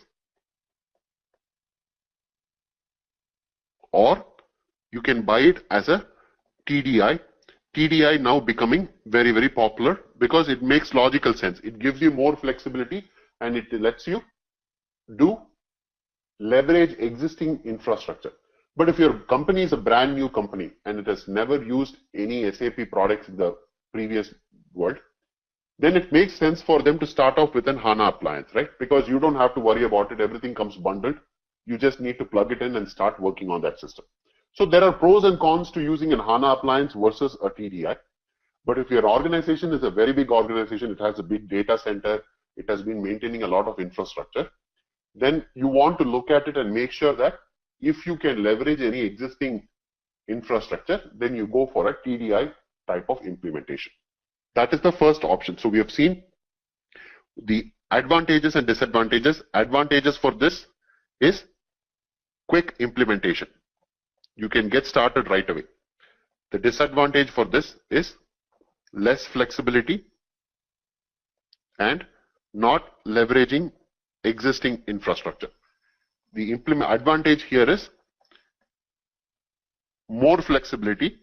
Speaker 1: or you can buy it as a TDI. TDI now becoming very, very popular because it makes logical sense. It gives you more flexibility and it lets you leverage existing infrastructure. But if your company is a brand new company and it has never used any SAP products in the previous world, then it makes sense for them to start off with an HANA appliance, right? Because you don't have to worry about it. Everything comes bundled. You just need to plug it in and start working on that system. So there are pros and cons to using an HANA appliance versus a TDI. But if your organization is a very big organization, it has a big data center, it has been maintaining a lot of infrastructure, then you want to look at it and make sure that if you can leverage any existing infrastructure, then you go for a TDI type of implementation. That is the first option. So we have seen the advantages and disadvantages. Advantages for this is quick implementation. You can get started right away. The disadvantage for this is less flexibility and not leveraging existing infrastructure. The advantage here is more flexibility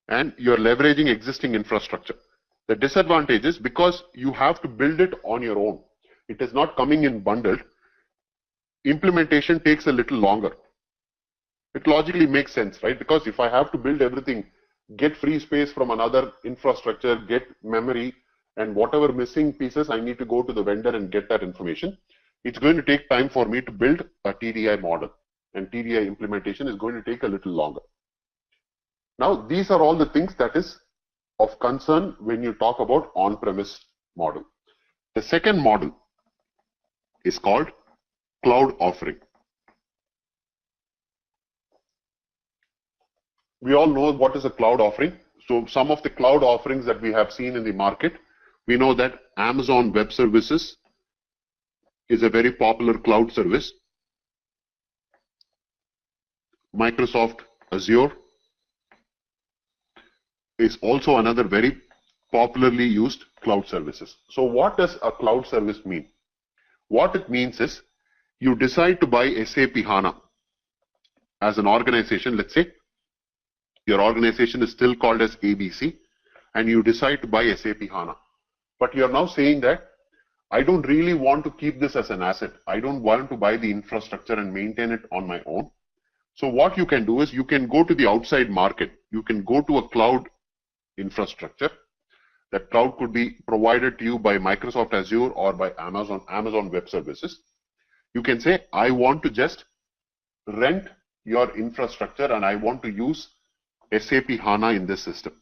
Speaker 1: and you're leveraging existing infrastructure. The disadvantage is because you have to build it on your own. It is not coming in bundled. Implementation takes a little longer. It logically makes sense, right? Because if I have to build everything, get free space from another infrastructure, get memory, and whatever missing pieces, I need to go to the vendor and get that information. It's going to take time for me to build a TDI model, and TDI implementation is going to take a little longer. Now, these are all the things that is of concern when you talk about on-premise model. The second model is called cloud offering. We all know what is a cloud offering. So some of the cloud offerings that we have seen in the market, we know that Amazon Web Services is a very popular cloud service. Microsoft Azure is also another very popularly used cloud services. So what does a cloud service mean? What it means is you decide to buy SAP HANA as an organization. Let's say your organization is still called as ABC and you decide to buy SAP HANA. But you're now saying that I don't really want to keep this as an asset. I don't want to buy the infrastructure and maintain it on my own. So what you can do is you can go to the outside market. You can go to a cloud infrastructure. That cloud could be provided to you by Microsoft Azure or by Amazon Web Services. You can say, I want to just rent your infrastructure and I want to use SAP HANA in this system.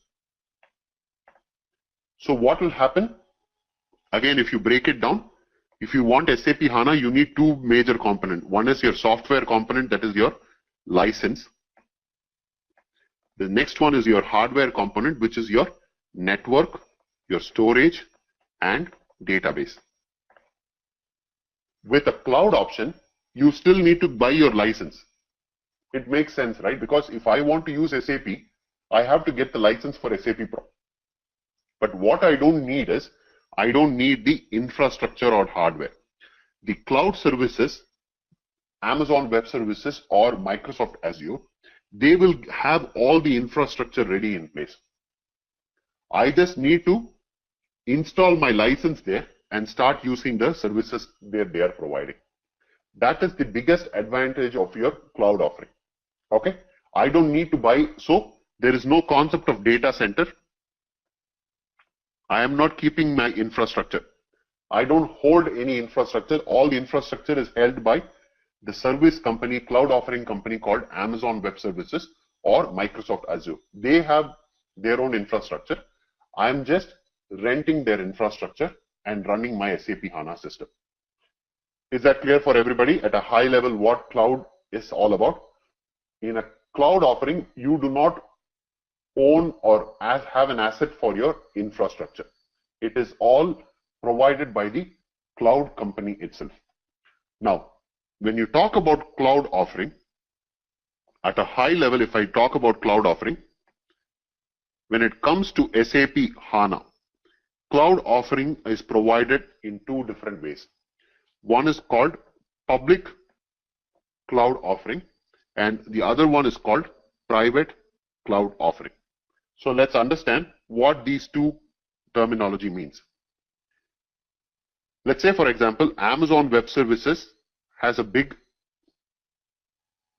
Speaker 1: So what will happen? Again, if you break it down, if you want SAP HANA, you need two major components. One is your software component, that is your license. The next one is your hardware component, which is your network your storage, and database. With a cloud option, you still need to buy your license. It makes sense, right? Because if I want to use SAP, I have to get the license for SAP Pro. But what I don't need is, I don't need the infrastructure or hardware. The cloud services, Amazon Web Services or Microsoft Azure, they will have all the infrastructure ready in place. I just need to install my license there and start using the services that they are providing. That is the biggest advantage of your cloud offering. Okay, I don't need to buy, so there is no concept of data center. I am not keeping my infrastructure. I don't hold any infrastructure. All the infrastructure is held by the service company, cloud offering company called Amazon Web Services or Microsoft Azure. They have their own infrastructure. I am just renting their infrastructure and running my SAP HANA system. Is that clear for everybody at a high level what cloud is all about? In a cloud offering, you do not own or have an asset for your infrastructure. It is all provided by the cloud company itself. Now, when you talk about cloud offering, at a high level, if I talk about cloud offering, when it comes to SAP HANA, cloud offering is provided in two different ways. One is called public cloud offering and the other one is called private cloud offering. So let's understand what these two terminology means. Let's say, for example, Amazon Web Services has a big,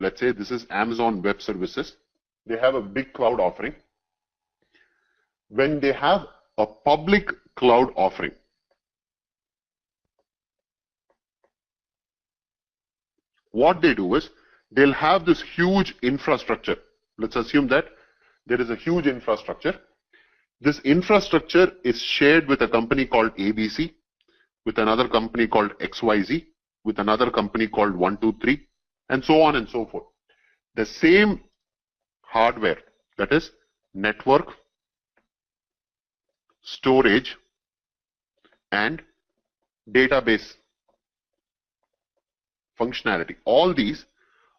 Speaker 1: let's say this is Amazon Web Services. They have a big cloud offering. When they have a public cloud offering, what they do is they'll have this huge infrastructure. Let's assume that there is a huge infrastructure. This infrastructure is shared with a company called ABC, with another company called XYZ, with another company called 123, and so on and so forth. The same hardware, that is network, storage, and database functionality, all these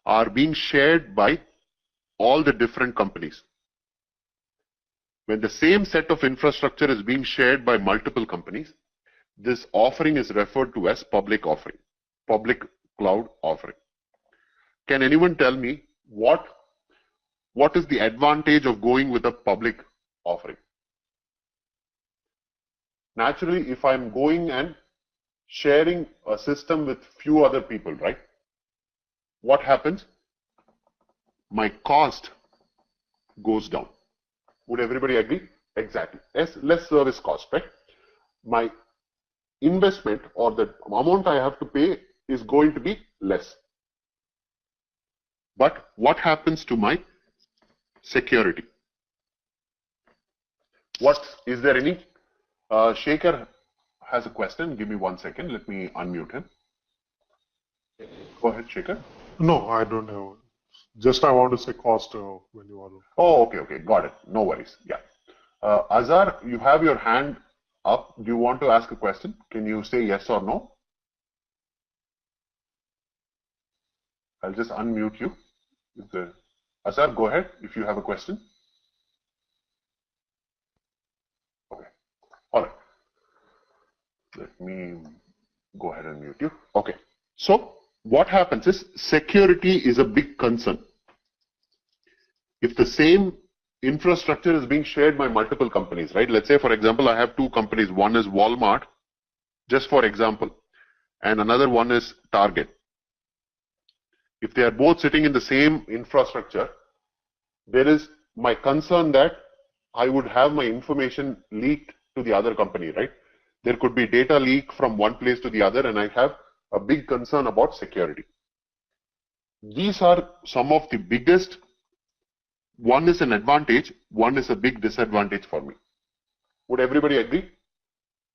Speaker 1: are being shared by all the different companies. When the same set of infrastructure is being shared by multiple companies, this offering is referred to as public offering, public cloud offering. Can anyone tell me what is the advantage of going with a public offering? Naturally, if I'm going and sharing a system with few other people, right? What happens? My cost goes down. Would everybody agree? Exactly. Less service cost, right? My investment or the amount I have to pay is going to be less. But what happens to my security? Is there any? Shaker has a question. Give me 1 second. Let me unmute him. Go ahead, Shaker.
Speaker 2: No, I don't know. Just I want to say cost when you want to.
Speaker 1: Oh, okay. Got it. No worries. Yeah. Azhar, you have your hand up. Do you want to ask a question? Can you say yes or no? I'll just unmute you. Azhar, go ahead if you have a question. Okay. All right. Let me go ahead and mute you. Okay. So what happens is security is a big concern. If the same infrastructure is being shared by multiple companies, right? Let's say, for example, I have two companies. One is Walmart, just for example, and another one is Target. If they are both sitting in the same infrastructure, there is my concern that I would have my information leaked to the other company, right? There could be data leak from one place to the other, and I have a big concern about security. These are some of the biggest. One is an advantage, one is a big disadvantage for me. Would everybody agree?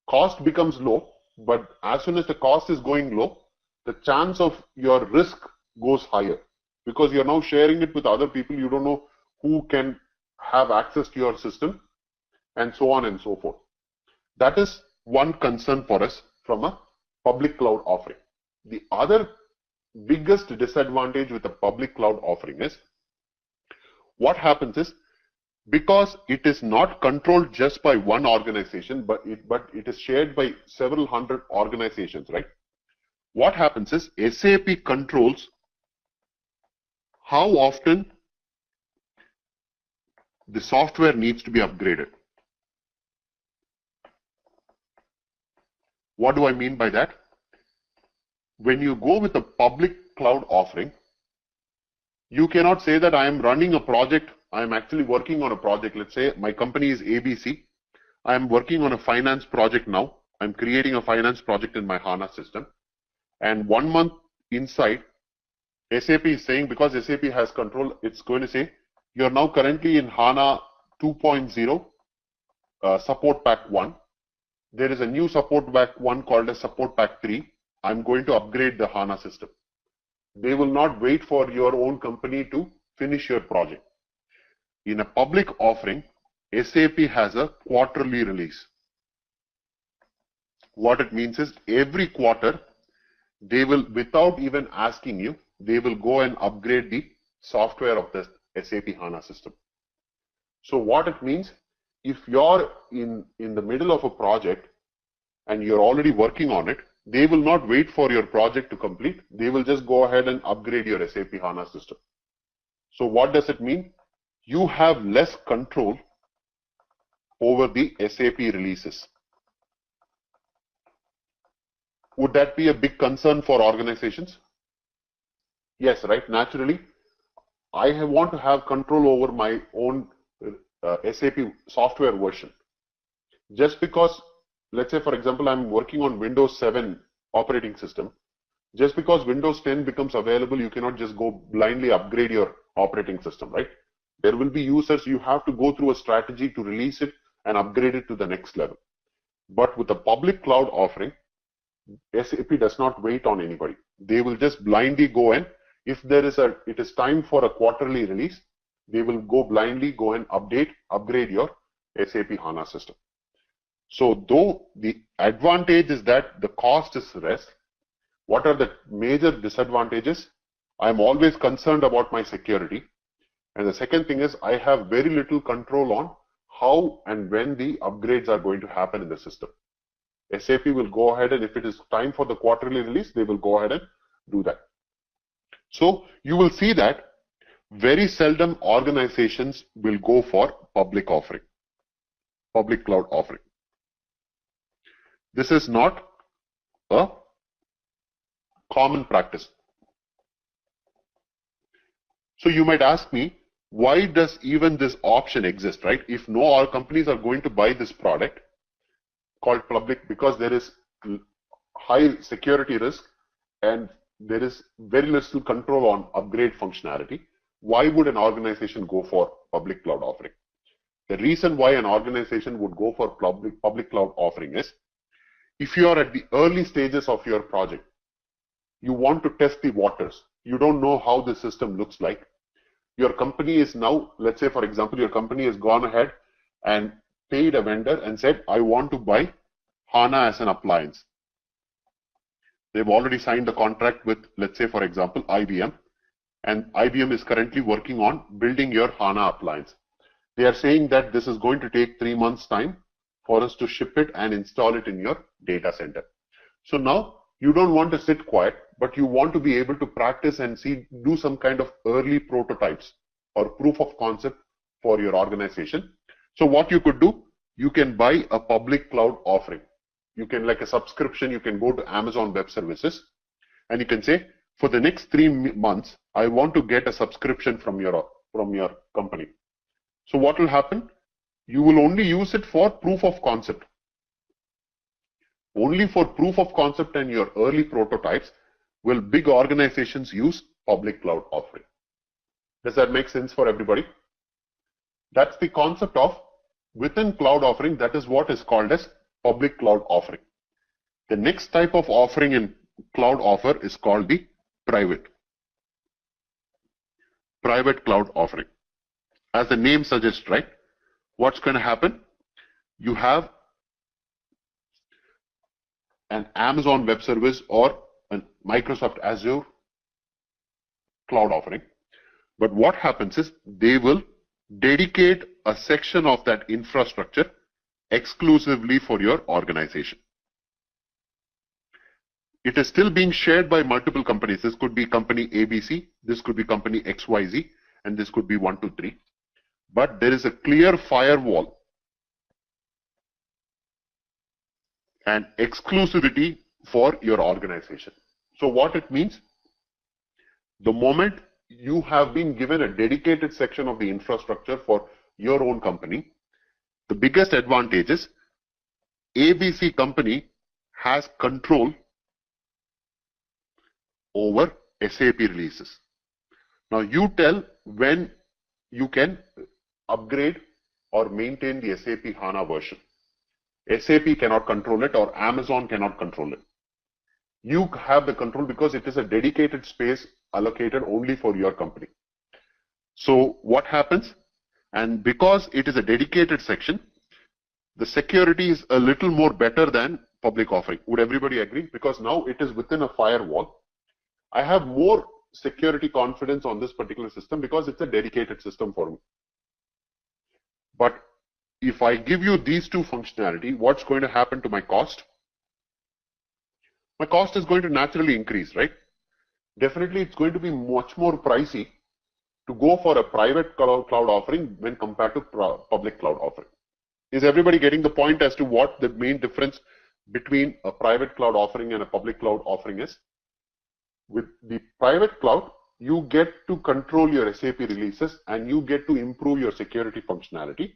Speaker 1: Cost becomes low, but as soon as the cost is going low, the chance of your risk goes higher because you're now sharing it with other people. You don't know who can have access to your system and so on and so forth. That is one concern for us from a public cloud offering. The other biggest disadvantage with a public cloud offering is what happens is, because it is not controlled just by one organization, but it is shared by several hundred organizations, right? What happens is SAP controls how often the software needs to be upgraded. What do I mean by that? When you go with a public cloud offering, you cannot say that I am running a project, I am actually working on a project. Let's say my company is ABC. I am working on a finance project now. I'm creating a finance project in my HANA system. And 1 month inside, SAP is saying, because SAP has control, it's going to say, you're now currently in HANA 2.0 support pack 1. There is a new support pack 1 called as support pack 3. I'm going to upgrade the HANA system. They will not wait for your own company to finish your project. In a public offering, SAP has a quarterly release. What it means is every quarter, they will, without even asking you, they will go and upgrade the software of the SAP HANA system. So what it means, if you're in the middle of a project and you're already working on it, they will not wait for your project to complete. They will just go ahead and upgrade your SAP HANA system. So what does it mean? You have less control over the SAP releases. Would that be a big concern for organizations? Yes, right? Naturally, I want to have control over my own SAP software version. Just because, let's say, for example, I'm working on Windows 7 operating system. Just because Windows 10 becomes available, you cannot just go blindly upgrade your operating system, right? There will be users, you have to go through a strategy to release it and upgrade it to the next level. But with a public cloud offering, SAP does not wait on anybody. They will just blindly go in. If there is it is time for a quarterly release, they will go blindly go and upgrade your SAP HANA system. So though the advantage is that the cost is less, what are the major disadvantages? I'm always concerned about my security. And the second thing is I have very little control on how and when the upgrades are going to happen in the system. SAP will go ahead, and if it is time for the quarterly release, they will go ahead and do that. So you will see that very seldom organizations will go for public offering, public cloud offering. This is not a common practice. So you might ask me, why does even this option exist, right? If no, all companies are going to buy this product called public, because there is high security risk and there is very little control on upgrade functionality. Why would an organization go for public cloud offering? The reason why an organization would go for public cloud offering is, if you are at the early stages of your project, you want to test the waters. You don't know how the system looks like. Your company is now, let's say for example, your company has gone ahead and paid a vendor and said, I want to buy HANA as an appliance. They've already signed the contract with, let's say for example, IBM, and IBM is currently working on building your HANA appliance. They are saying that this is going to take 3 months' time for us to ship it and install it in your data center. So now you don't want to sit quiet, but you want to be able to practice and do some kind of early prototypes or proof of concept for your organization. So what you could do, you can buy a public cloud offering. You can, like a subscription, you can go to Amazon Web Services and you can say, for the next 3 months, I want to get a subscription from your company. So what will happen? You will only use it for proof of concept. Only for proof of concept and your early prototypes will big organizations use public cloud offering. Does that make sense for everybody? That's the concept of within cloud offering. That is what is called as public cloud offering. The next type of offering in cloud offer is called the private cloud offering. As the name suggests, right? What's going to happen? You have an Amazon Web Service or a Microsoft Azure cloud offering. But what happens is they will dedicate a section of that infrastructure exclusively for your organization. It is still being shared by multiple companies. This could be company ABC, this could be company XYZ, and this could be 1, 2, 3. But there is a clear firewall and exclusivity for your organization. So what it means, the moment you have been given a dedicated section of the infrastructure for your own company, the biggest advantage is ABC company has control over SAP releases. Now you tell when you can upgrade or maintain the SAP HANA version. SAP cannot control it or Amazon cannot control it. You have the control because it is a dedicated space allocated only for your company. So what happens? And because it is a dedicated section, the security is a little more better than public offering. Would everybody agree? Because now it is within a firewall. I have more security confidence on this particular system because it's a dedicated system for me. But if I give you these two functionality, what's going to happen to my cost? My cost is going to naturally increase, right? Definitely it's going to be much more pricey to go for a private cloud offering when compared to public cloud offering. Is everybody getting the point as to what the main difference between a private cloud offering and a public cloud offering is? With the private cloud, you get to control your SAP releases and you get to improve your security functionality,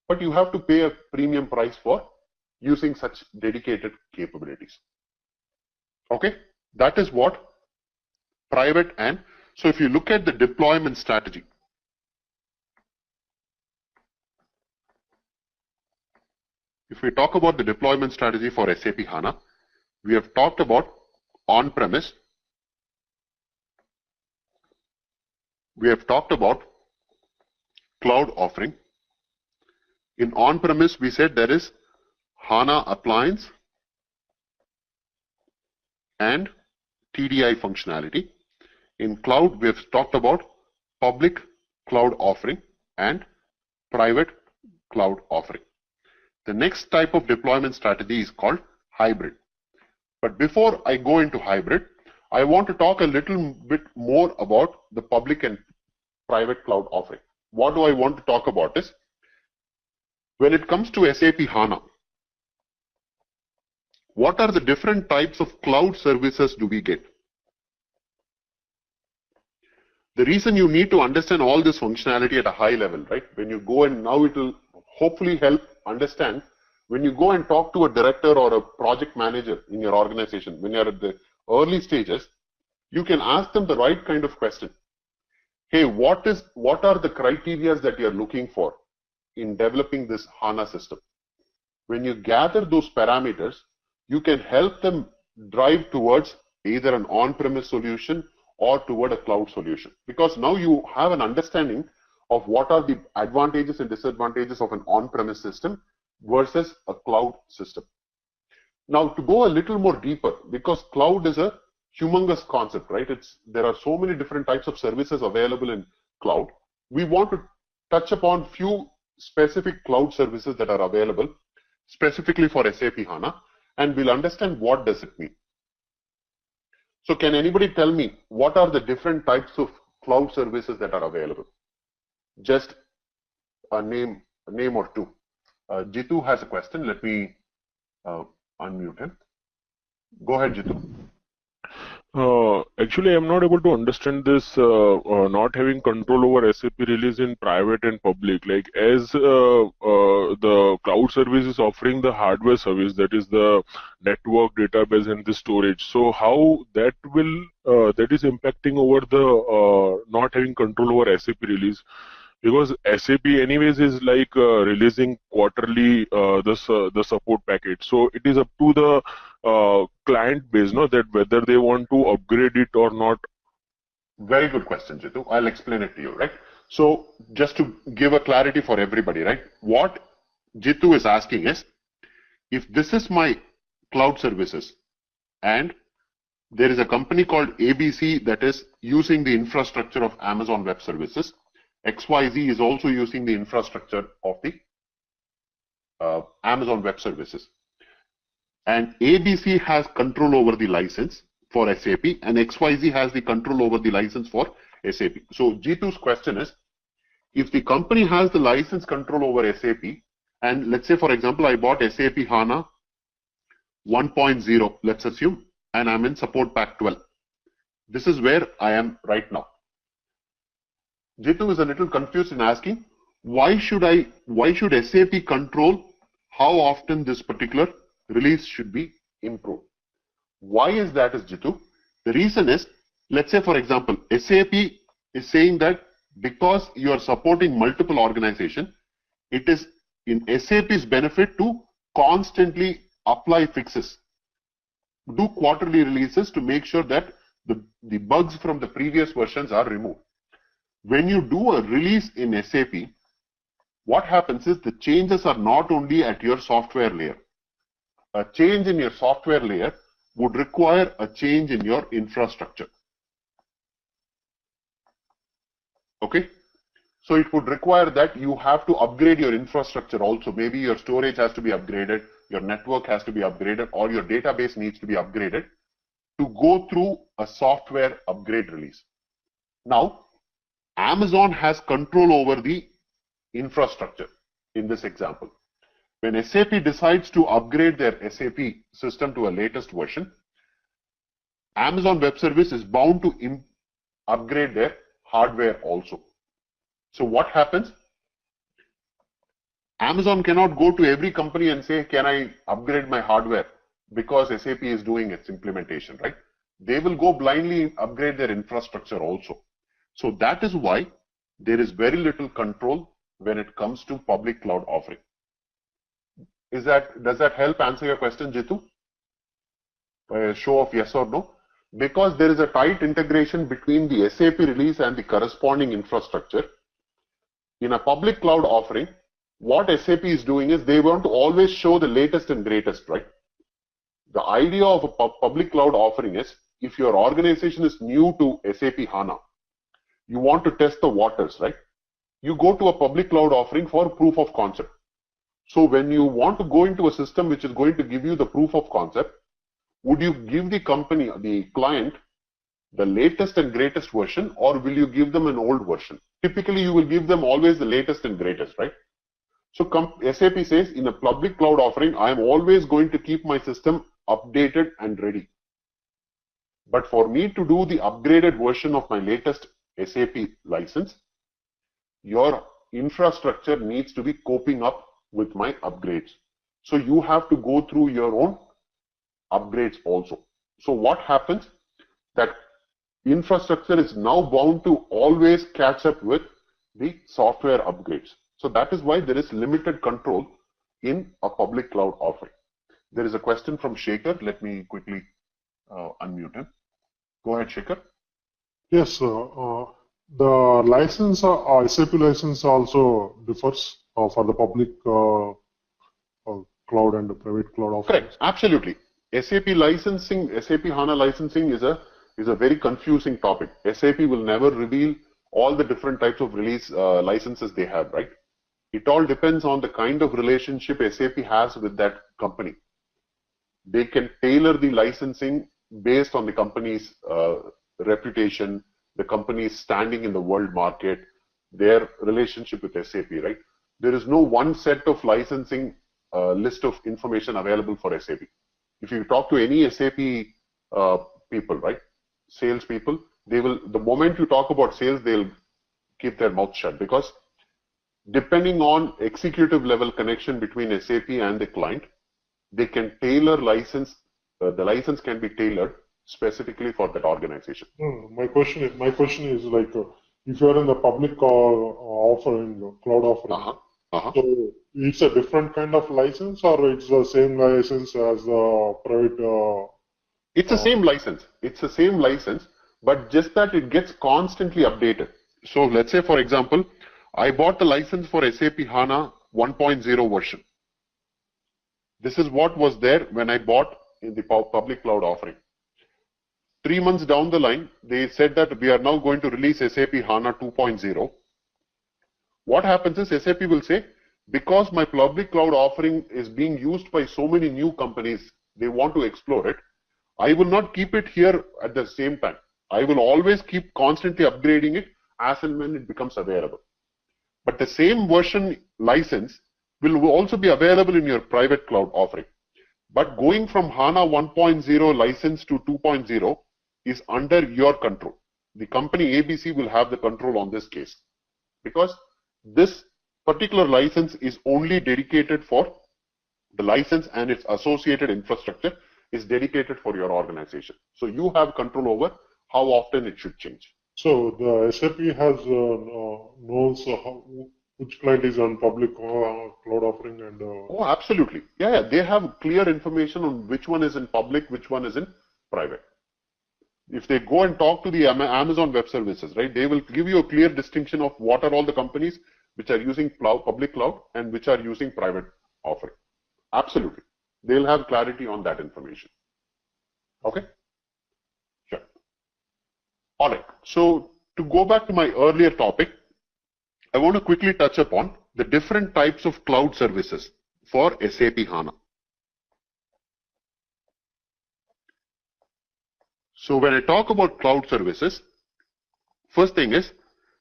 Speaker 1: but you have to pay a premium price for using such dedicated capabilities. Okay, that is what private. And so if you look at the deployment strategy, if we talk about the deployment strategy for SAP HANA, we have talked about on-premise, we have talked about cloud offering. In on-premise, we said there is HANA appliance and TDI functionality. In cloud, we have talked about public cloud offering and private cloud offering. The next type of deployment strategy is called hybrid. But before I go into hybrid, I want to talk a little bit more about the public and private cloud offering. What do I want to talk about is, when it comes to SAP HANA, what are the different types of cloud services do we get? The reason you need to understand all this functionality at a high level, right? When you go, and now it will hopefully help understand when you go and talk to a director or a project manager in your organization, when you're at the early stages, you can ask them the right kind of question. Hey, what are the criteria that you're looking for in developing this HANA system? When you gather those parameters, you can help them drive towards either an on-premise solution or toward a cloud solution. Because now you have an understanding of what are the advantages and disadvantages of an on-premise system versus a cloud system. Now, to go a little more deeper, because cloud is a humongous concept, right? There are so many different types of services available in cloud. We want to touch upon few specific cloud services that are available specifically for SAP HANA, and we'll understand what does it mean. So can anybody tell me what are the different types of cloud services that are available? Just a name or two. Jitu has a question. Let me unmute him. Go ahead, Jitu.
Speaker 3: Actually, I'm not able to understand this not having control over SAP release in private and public. Like, as the cloud service is offering the hardware service, that is the network, database, and the storage. So how that is impacting over the not having control over SAP release? Because SAP anyways is like releasing quarterly the support package. So it is up to the client base, no, that whether they want to upgrade it or not.
Speaker 1: Very good question, Jitu. I'll explain it to you, right? So just to give a clarity for everybody, right? What Jitu is asking is, if this is my cloud services, and there is a company called ABC that is using the infrastructure of Amazon Web Services. XYZ is also using the infrastructure of the Amazon Web Services. And ABC has control over the license for SAP, and XYZ has the control over the license for SAP. So G2's question is, if the company has the license control over SAP, and let's say, for example, I bought SAP HANA 1.0, let's assume, and I'm in support pack 12. This is where I am right now. Jitu is a little confused in asking, why should SAP control how often this particular release should be improved? Why is that, is Jitu? The reason is, let's say, for example, SAP is saying that because you are supporting multiple organizations, it is in SAP's benefit to constantly apply fixes, do quarterly releases to make sure that the bugs from the previous versions are removed. When you do a release in SAP, what happens is the changes are not only at your software layer. A change in your software layer would require a change in your infrastructure. Okay? So it would require that you have to upgrade your infrastructure also. Maybe your storage has to be upgraded, your network has to be upgraded, or your database needs to be upgraded to go through a software upgrade release. Now, Amazon has control over the infrastructure in this example. When SAP decides to upgrade their SAP system to a latest version, Amazon Web Service is bound to upgrade their hardware also. So what happens? Amazon cannot go to every company and say, can I upgrade my hardware? Because SAP is doing its implementation, right? They will go blindly upgrade their infrastructure also. So that is why there is very little control when it comes to public cloud offering. Does that help answer your question, Jitu? By a show of yes or no? Because there is a tight integration between the SAP release and the corresponding infrastructure. In a public cloud offering, what SAP is doing is they want to always show the latest and greatest, right? The idea of a public cloud offering is, if your organization is new to SAP HANA, you want to test the waters, right? You go to a public cloud offering for proof of concept. So when you want to go into a system which is going to give you the proof of concept, would you give the company, the client, the latest and greatest version, or will you give them an old version? Typically, you will give them always the latest and greatest, right? So SAP says, in a public cloud offering, I am always going to keep my system updated and ready. But for me to do the upgraded version of my latest SAP license, your infrastructure needs to be coping up with my upgrades. So you have to go through your own upgrades also. So what happens? That infrastructure is now bound to always catch up with the software upgrades. So that is why there is limited control in a public cloud offering. There is a question from Shekhar. Let me quickly unmute him. Go ahead, Shekhar.
Speaker 2: Yes, the license, SAP license also differs for the public cloud and the private cloud offerings.
Speaker 1: Correct, absolutely. SAP licensing, SAP HANA licensing is a very confusing topic. SAP will never reveal all the different types of release licenses they have, right? It all depends on the kind of relationship SAP has with that company. They can tailor the licensing based on the company's reputation, the company's standing in the world market, their relationship with SAP, right? There is no one set of licensing list of information available for SAP. If you talk to any SAP people, right, sales people, they will, the moment you talk about sales, they'll keep their mouth shut, because depending on executive level connection between SAP and the client, they can tailor license, the license can be tailored specifically for that organization.
Speaker 2: My question is like, if you are in the public offering, cloud offering, so it's a different kind of license, or it's the same license as the private?
Speaker 1: It's the same license. It's the same license, but just that it gets constantly updated. So let's say, for example, I bought the license for SAP HANA 1.0 version. This is what was there when I bought in the public cloud offering. 3 months down the line, they said that we are now going to release SAP HANA 2.0. What happens is SAP will say, because my public cloud offering is being used by so many new companies, they want to explore it, I will not keep it here at the same time. I will always keep constantly upgrading it as and when it becomes available. But the same version license will also be available in your private cloud offering. But going from HANA 1.0 license to 2.0 is under your control. The company ABC will have the control on this case, because this particular license is only dedicated for the license, and its associated infrastructure is dedicated for your organization. So you have control over how often it should change.
Speaker 4: So the SAP has knows which client is on public cloud offering and.
Speaker 1: Oh, absolutely. Yeah, they have clear information on which one is in public, which one is in private. If they go and talk to the Amazon Web Services, right, they will give you a clear distinction of what are all the companies which are using public cloud and which are using private offering. Absolutely. They'll have clarity on that information. Okay? Sure. All right. So to go back to my earlier topic, I want to quickly touch upon the different types of cloud services for SAP HANA. So when I talk about cloud services, first thing is,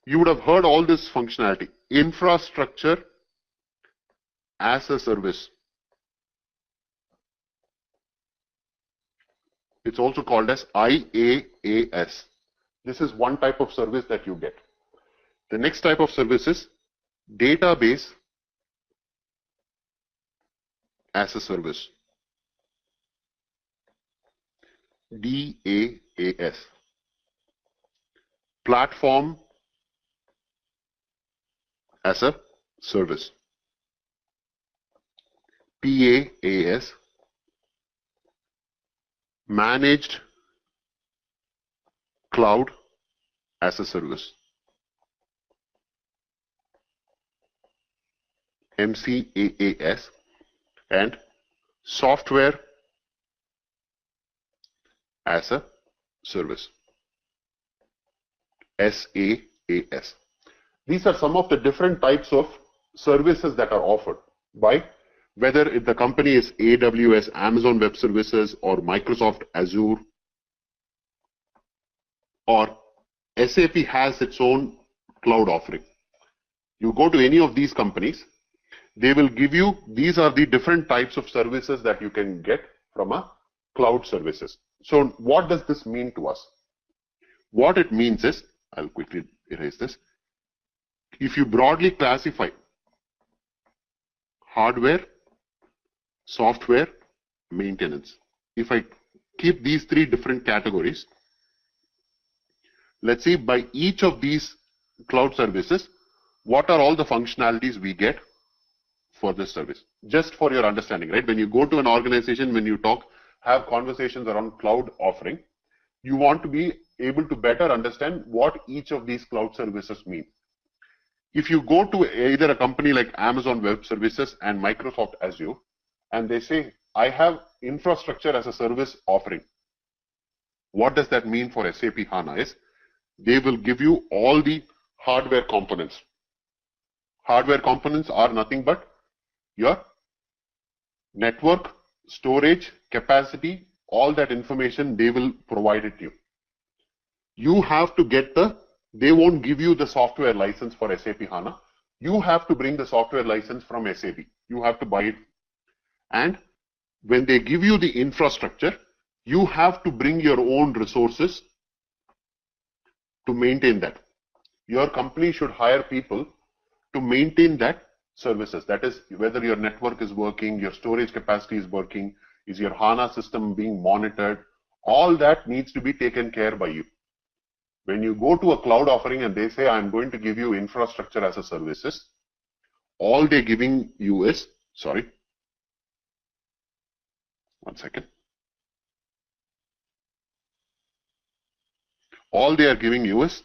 Speaker 1: you would have heard all this functionality, infrastructure as a service. It's also called as IaaS. This is one type of service that you get. The next type of service is database as a service. DaaS. Platform as a service. PaaS. Managed cloud as a service. MCaaS. And software as a service. SaaS. These are some of the different types of services that are offered by, whether if the company is AWS, Amazon Web Services, or Microsoft Azure, or SAP has its own cloud offering. You go to any of these companies, they will give you, these are the different types of services that you can get from a cloud services. So what does this mean to us? What it means is, I'll quickly erase this. If you broadly classify hardware, software, maintenance, if I keep these three different categories, let's see by each of these cloud services, what are all the functionalities we get for this service? Just for your understanding, right? When you go to an organization, when you talk, have conversations around cloud offering, you want to be able to better understand what each of these cloud services mean. If you go to either a company like Amazon Web Services and Microsoft Azure, and they say, I have infrastructure as a service offering, what does that mean for SAP HANA is, they will give you all the hardware components. Hardware components are nothing but your network, storage, capacity, all that information they will provide it to you. You have to get they won't give you the software license for SAP HANA. You have to bring the software license from SAP. You have to buy it. And when they give you the infrastructure, you have to bring your own resources to maintain that. Your company should hire people to maintain that services. That is, whether your network is working, your storage capacity is working, is your HANA system being monitored, all that needs to be taken care by you. When you go to a cloud offering and they say, I'm going to give you infrastructure as a services, all they're giving you is, sorry, one second. All they are giving you is,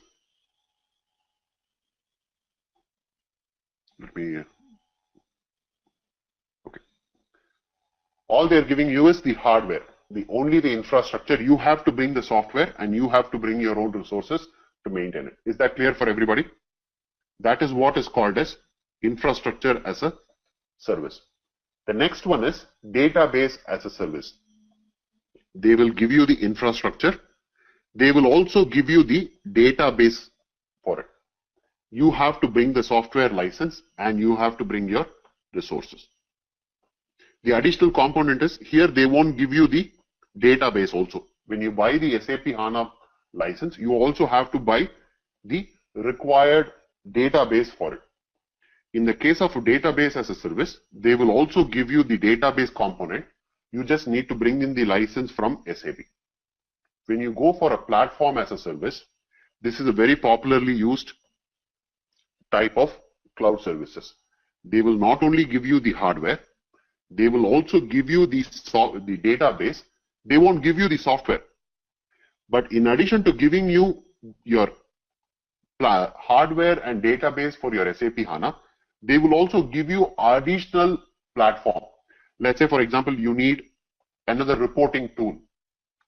Speaker 1: all they're giving you is the hardware. only the infrastructure. You have to bring the software and you have to bring your own resources to maintain it. Is that clear for everybody? That is what is called as infrastructure as a service. The next one is database as a service. They will give you the infrastructure. They will also give you the database for it. You have to bring the software license and you have to bring your resources. The additional component is here they won't give you the database also. When you buy the SAP HANA license, you also have to buy the required database for it. In the case of a database as a service, they will also give you the database component. You just need to bring in the license from SAP. When you go for a platform as a service, this is a very popularly used type of cloud services. They will not only give you the hardware, they will also give you the database. They won't give you the software. But in addition to giving you your hardware and database for your SAP HANA, they will also give you additional platform. Let's say, for example, you need another reporting tool.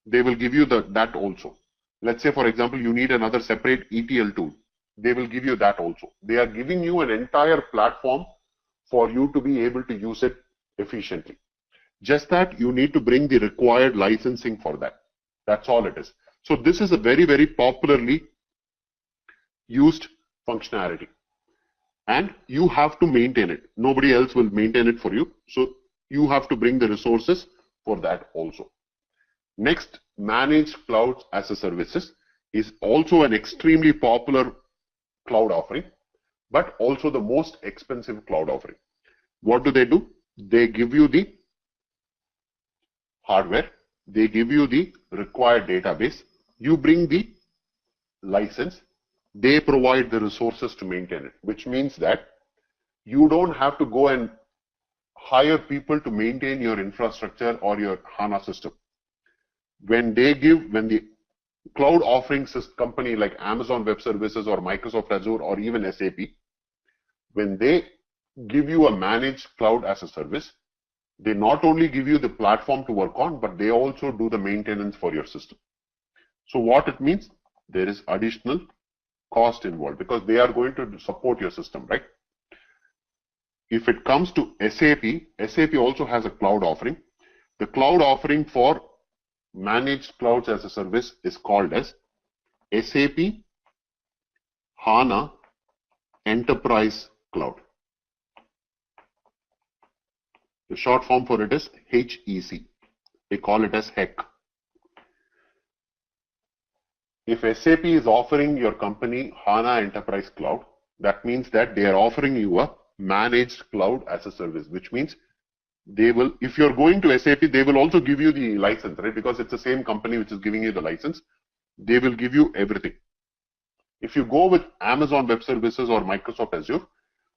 Speaker 1: They will give you that also. Let's say, for example, you need another separate ETL tool. They will give you that also. They are giving you an entire platform for you to be able to use it efficiently. Just that you need to bring the required licensing for that. That's all it is. So this is a very, very popularly used functionality. And you have to maintain it. Nobody else will maintain it for you. So you have to bring the resources for that also. Next, managed clouds as a services is also an extremely popular cloud offering, but also the most expensive cloud offering. What do? They give you the hardware, they give you the required database, you bring the license, they provide the resources to maintain it, which means that you don't have to go and hire people to maintain your infrastructure or your HANA system. When the cloud offerings company like Amazon Web Services or Microsoft Azure or even SAP, when they give you a managed cloud as a service, they not only give you the platform to work on, but they also do the maintenance for your system. So what it means, there is additional cost involved because they are going to support your system, right? If it comes to SAP, SAP also has a cloud offering. The cloud offering for managed clouds as a service is called as SAP HANA Enterprise Cloud. The short form for it is HEC. They call it as HEC. If SAP is offering your company HANA Enterprise Cloud, that means that they are offering you a managed cloud as a service, which means they will, if you're going to SAP, they will also give you the license, right? Because it's the same company which is giving you the license. They will give you everything. If you go with Amazon Web Services or Microsoft Azure,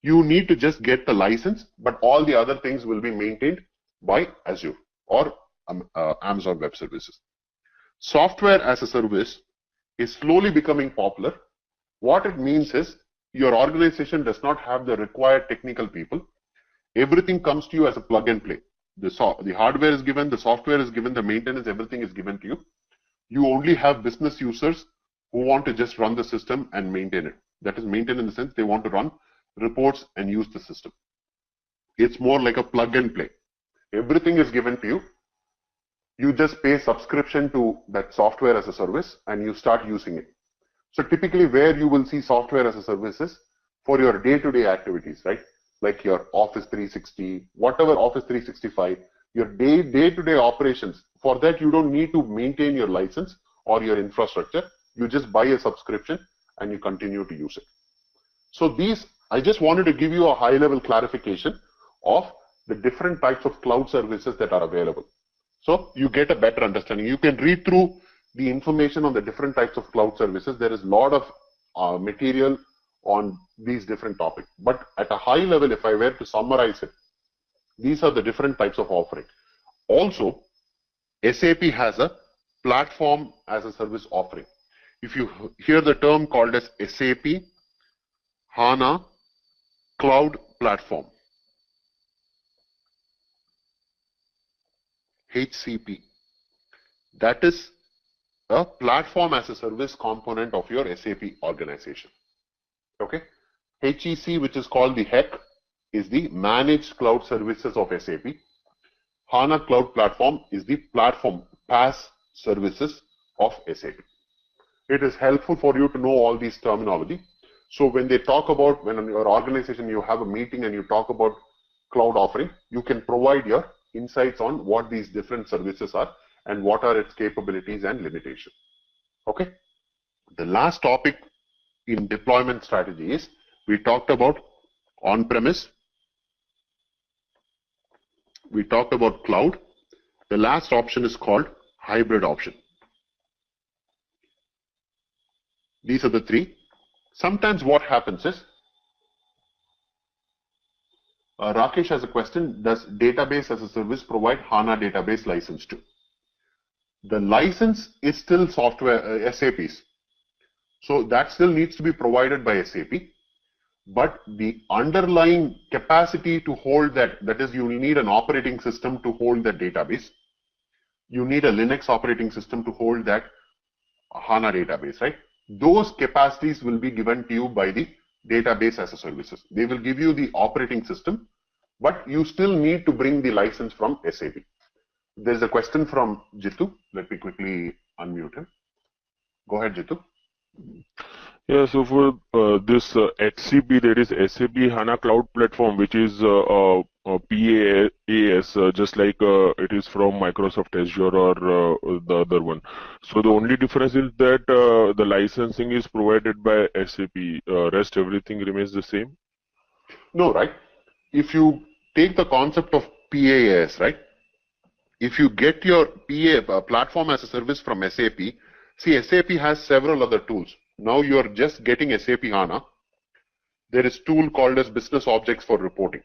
Speaker 1: you need to just get the license, but all the other things will be maintained by Azure or Amazon Web Services. Software as a service is slowly becoming popular. What it means is your organization does not have the required technical people. Everything comes to you as a plug and play. The hardware is given, the software is given, the maintenance, everything is given to you. You only have business users who want to just run the system and maintain it. That is, maintain in the sense they want to run reports and use the system. It's more like a plug and play. Everything is given to you. You just pay subscription to that software as a service and you start using it. So typically where you will see software as a service is for your day-to-day activities, right? Like your Office 360, whatever Office 365, your day-to-day operations. For that, you don't need to maintain your license or your infrastructure. You just buy a subscription and you continue to use it. So these, I just wanted to give you a high-level clarification of the different types of cloud services that are available. So you get a better understanding. You can read through the information on the different types of cloud services. There is a lot of material on these different topics. But at a high level, if I were to summarize it, these are the different types of offering. Also, SAP has a platform as a service offering. If you hear the term called as SAP HANA Cloud Platform, HCP, That is a platform as a service component of your SAP organization. Okay. HEC, which is called the HEC, is the Managed Cloud Services of SAP. HANA Cloud Platform is the platform PaaS services of SAP. It is helpful for you to know all these terminology. So when they talk about, when in your organization you have a meeting and you talk about cloud offering, you can provide your insights on what these different services are and what are its capabilities and limitations. Okay. The last topic in deployment strategy is, we talked about on-premise, we talked about cloud. The last option is called hybrid option. These are the three. Sometimes what happens is, Rakesh has a question, does database as a service provide HANA database license too? The license is still software, SAP's. So that still needs to be provided by SAP. But the underlying capacity to hold that, that is, you will need an operating system to hold that database. You need a Linux operating system to hold that HANA database, right? Those capacities will be given to you by the database as a services. They will give you the operating system, but you still need to bring the license from SAP. There's a question from Jitu. Let me quickly unmute him. Go ahead, Jitu.
Speaker 3: Yeah, so for this HCP, there is SAP HANA Cloud Platform, which is PaaS, just like it is from Microsoft Azure or the other one. So the only difference is that the licensing is provided by SAP. Rest everything remains the same.
Speaker 1: No, right? If you take the concept of PaaS, right? If you get your platform as a service from SAP, see, SAP has several other tools. Now you are just getting SAP HANA. There is a tool called as Business Objects for reporting.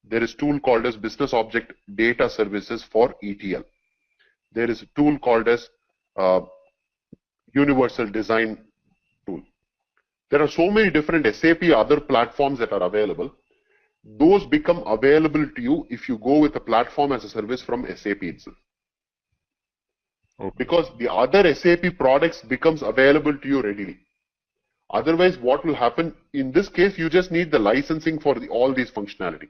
Speaker 1: There is a tool called as Business Object Data Services for ETL. There is a tool called as Universal Design tool. There are so many different SAP other platforms that are available. Those become available to you if you go with a platform as a service from SAP itself. Okay. Because the other SAP products becomes available to you readily. Otherwise, what will happen, in this case, you just need the licensing for all these functionality.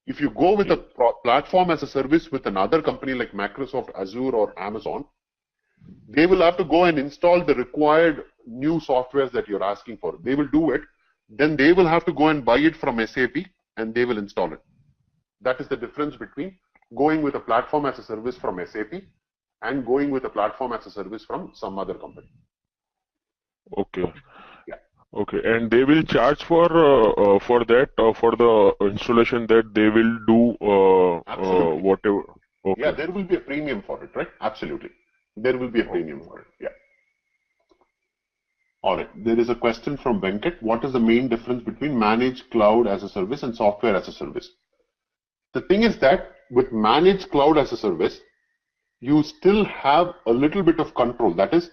Speaker 1: If you go with a platform as a service with another company like Microsoft, Azure or Amazon, they will have to go and install the required new softwares that you're asking for. They will do it. Then they will have to go and buy it from SAP and they will install it. That is the difference between going with a platform as a service from SAP and going with a platform as a service from some other company.
Speaker 3: Okay.
Speaker 1: Yeah.
Speaker 3: Okay, and they will charge for that, for the installation that they will do whatever. Okay.
Speaker 1: Yeah, there will be a premium for it, right? Absolutely. There will be a premium for it. Yeah. All right. There is a question from Venkat. What is the main difference between managed cloud as a service and software as a service? The thing is that with managed cloud as a service, you still have a little bit of control. That is,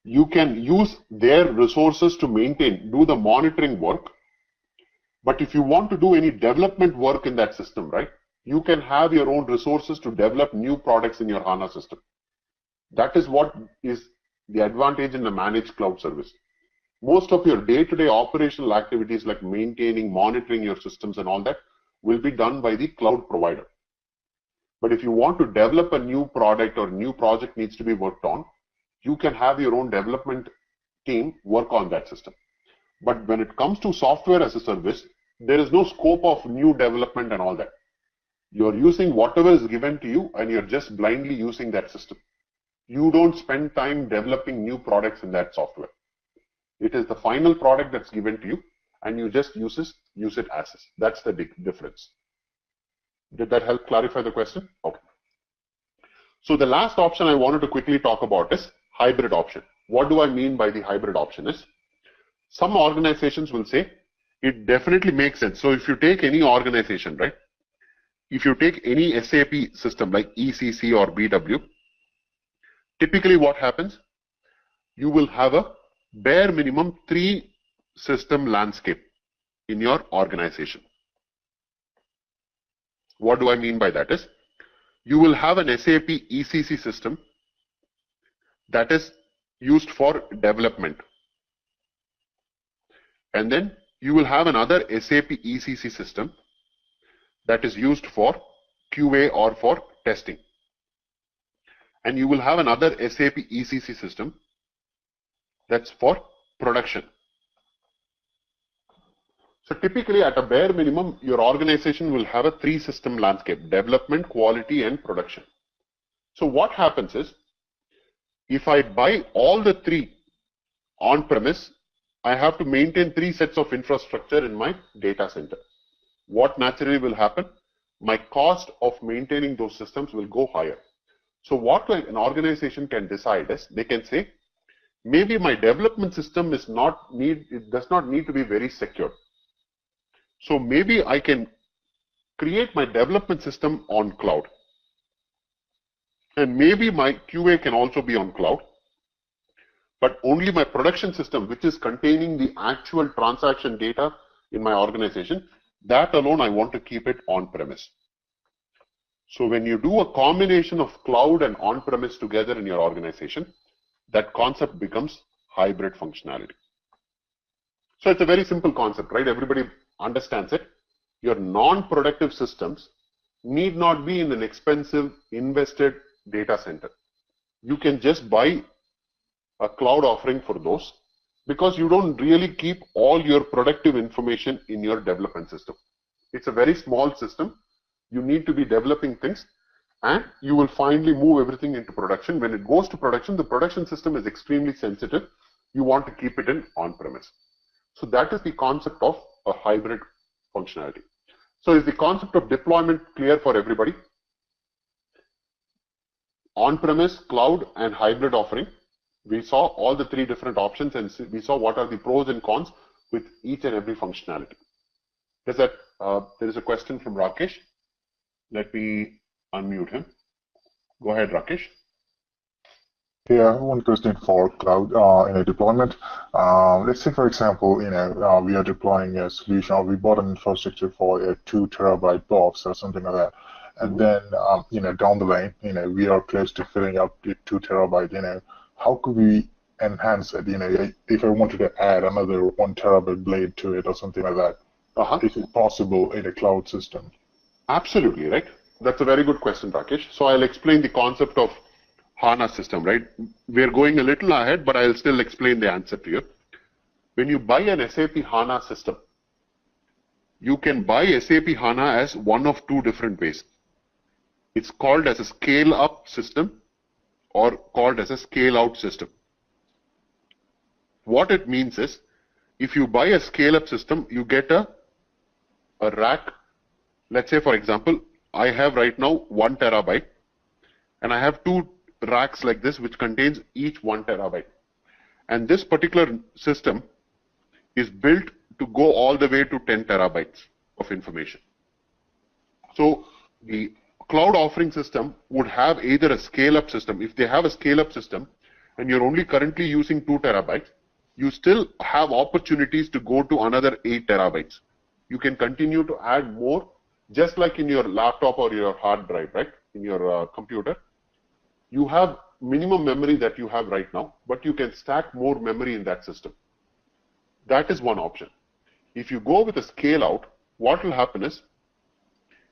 Speaker 1: you can use their resources to maintain, do the monitoring work. But if you want to do any development work in that system, right, you can have your own resources to develop new products in your HANA system. That is what is the advantage in the managed cloud service. Most of your day-to-day operational activities like maintaining, monitoring your systems and all that will be done by the cloud provider. But if you want to develop a new product or new project needs to be worked on, you can have your own development team work on that system. But when it comes to software as a service, there is no scope of new development and all that. You're using whatever is given to you and you're just blindly using that system. You don't spend time developing new products in that software. It is the final product that's given to you and you just use it as is. That's the big difference. Did that help clarify the question? Okay. So the last option I wanted to quickly talk about is hybrid option. What do I mean by the hybrid option is, some organizations will say it definitely makes sense. So if you take any organization, right, if you take any SAP system like ECC or BW, typically what happens, you will have a bare minimum 3 system landscape in your organization. What do I mean by that is, you will have an SAP ECC system that is used for development. And then you will have another SAP ECC system that is used for QA or for testing. And you will have another SAP ECC system that's for production. So typically at a bare minimum, your organization will have a 3-system landscape: development, quality, and production. So what happens is, if I buy all the 3 on-premise, I have to maintain 3 sets of infrastructure in my data center. What naturally will happen? My cost of maintaining those systems will go higher. So what an organization can decide is, they can say, maybe my development system does not need to be very secure. So maybe I can create my development system on cloud. And maybe my QA can also be on cloud. But only my production system, which is containing the actual transaction data in my organization, that alone I want to keep it on-premise. So when you do a combination of cloud and on-premise together in your organization, that concept becomes hybrid functionality. So it's a very simple concept, right? Everybody understands it. Your non-productive systems need not be in an expensive invested data center. You can just buy a cloud offering for those, because you don't really keep all your productive information in your development system. It's a very small system. You need to be developing things, and you will finally move everything into production. When it goes to production, the production system is extremely sensitive. You want to keep it in on-premise. So that is the concept of a hybrid functionality. So is the concept of deployment clear for everybody? On-premise, cloud, and hybrid offering. We saw all the 3 different options, and we saw what are the pros and cons with each and every functionality. Is that there is a question from Rakesh. Let me unmute him. Go ahead, Rakesh.
Speaker 2: Yeah, I have one question for cloud in a deployment. Let's say, for example, we are deploying a solution, or we bought an infrastructure for a 2 terabyte box or something like that, and then down the line, we are close to filling up the 2 terabyte. How could we enhance it? If I wanted to add another 1 terabyte blade to it or something like that, is it possible in a cloud system?
Speaker 1: Absolutely, right? That's a very good question, Rakesh. So I'll explain the concept of HANA system, right? We're going a little ahead, but I'll still explain the answer to you. When you buy an SAP HANA system, you can buy SAP HANA as one of 2 different ways. It's called as a scale-up system or called as a scale-out system. What it means is, if you buy a scale-up system, you get a rack. Let's say, for example, I have right now 1 terabyte, and I have 2 racks like this, which contains each 1 terabyte. And this particular system is built to go all the way to 10 terabytes of information. So the cloud offering system would have either a scale-up system. If they have a scale-up system and you're only currently using 2 terabytes, you still have opportunities to go to another 8 terabytes. You can continue to add more, just like in your laptop or your hard drive, right? In your computer. You have minimum memory that you have right now, but you can stack more memory in that system. That is one option. If you go with a scale out, what will happen is,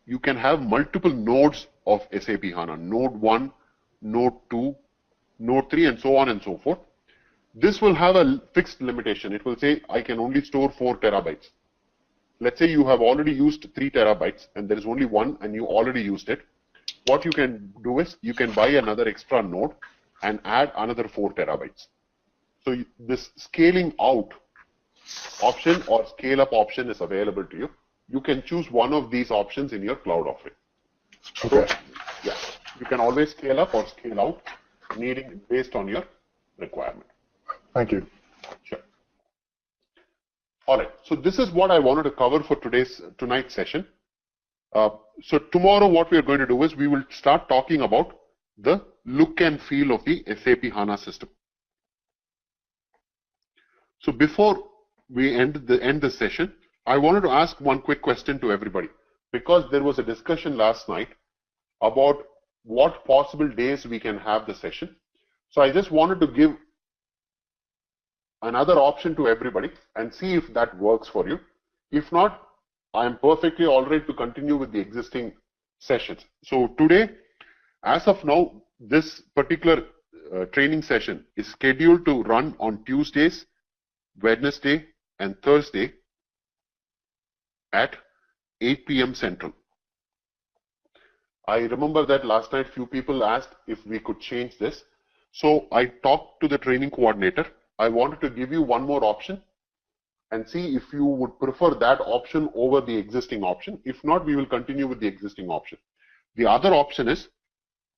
Speaker 1: you can have multiple nodes of SAP HANA, node 1, node 2, node 3, and so on and so forth. This will have a fixed limitation. It will say, I can only store 4 terabytes. Let's say you have already used 3 terabytes and there is only 1 and you already used it. What you can do is, you can buy another extra node and add another 4 terabytes. So this scaling out option or scale up option is available to you. You can choose one of these options in your cloud offering.
Speaker 2: Okay.
Speaker 1: So, yeah, you can always scale up or scale out, needing based on your requirement.
Speaker 2: Thank you.
Speaker 1: Sure. All right. So this is what I wanted to cover for tonight's session. So tomorrow, what we are going to do is, we will start talking about the look and feel of the SAP HANA system. So before we end the session, I wanted to ask one quick question to everybody, because there was a discussion last night about what possible days we can have the session. So I just wanted to give another option to everybody and see if that works for you. If not, I am perfectly all right to continue with the existing sessions. So today, as of now, this particular training session is scheduled to run on Tuesdays, Wednesday, and Thursday at 8 p.m. Central. I remember that last night few people asked if we could change this. So I talked to the training coordinator. I wanted to give you one more option and see if you would prefer that option over the existing option. If not, we will continue with the existing option. The other option is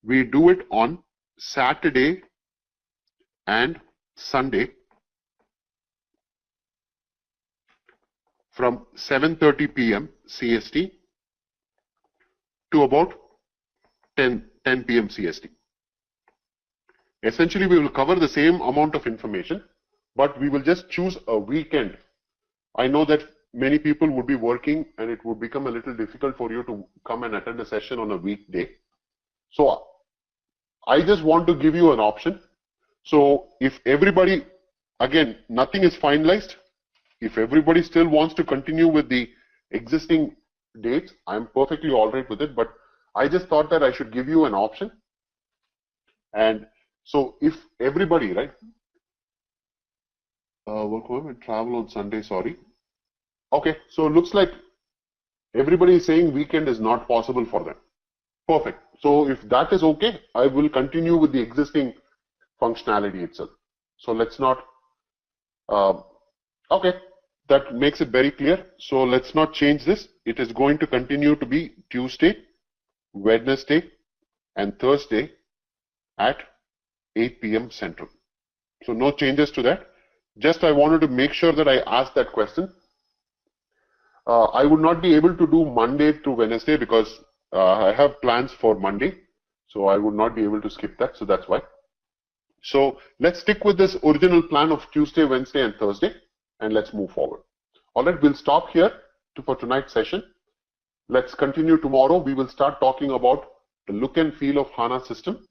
Speaker 1: we do it on Saturday and Sunday from 7:30 p.m. CST to about 10 p.m. CST. Essentially, we will cover the same amount of information, but we will just choose a weekend. I know that many people would be working and it would become a little difficult for you to come and attend a session on a weekday. So I just want to give you an option. So if everybody, again, nothing is finalized. If everybody still wants to continue with the existing dates, I'm perfectly all right with it, but I just thought that I should give you an option. And so if everybody, right, work home and travel on Sunday, sorry. Okay, so it looks like everybody is saying weekend is not possible for them. Perfect. So if that is okay, I will continue with the existing functionality itself. So let's not, okay, that makes it very clear. So let's not change this. It is going to continue to be Tuesday, Wednesday, and Thursday at 8 p.m. Central. So no changes to that. Just I wanted to make sure that I asked that question. I would not be able to do Monday to Wednesday because I have plans for Monday. So I would not be able to skip that. So that's why. So let's stick with this original plan of Tuesday, Wednesday, and Thursday, and let's move forward. All right, we'll stop here for tonight's session. Let's continue tomorrow. We will start talking about the look and feel of HANA system,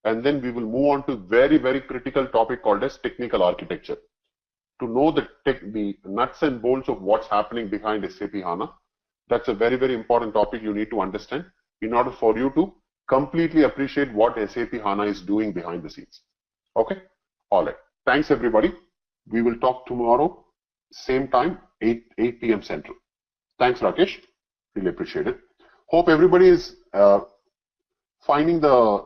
Speaker 1: and then we will move on to very, very critical topic called as technical architecture. To know the nuts and bolts of what's happening behind SAP HANA, that's a very, very important topic you need to understand in order for you to completely appreciate what SAP HANA is doing behind the scenes. Okay? All right. Thanks, everybody. We will talk tomorrow, same time, 8 p.m. Central. Thanks, Rakesh. Really appreciate it. Hope everybody is finding the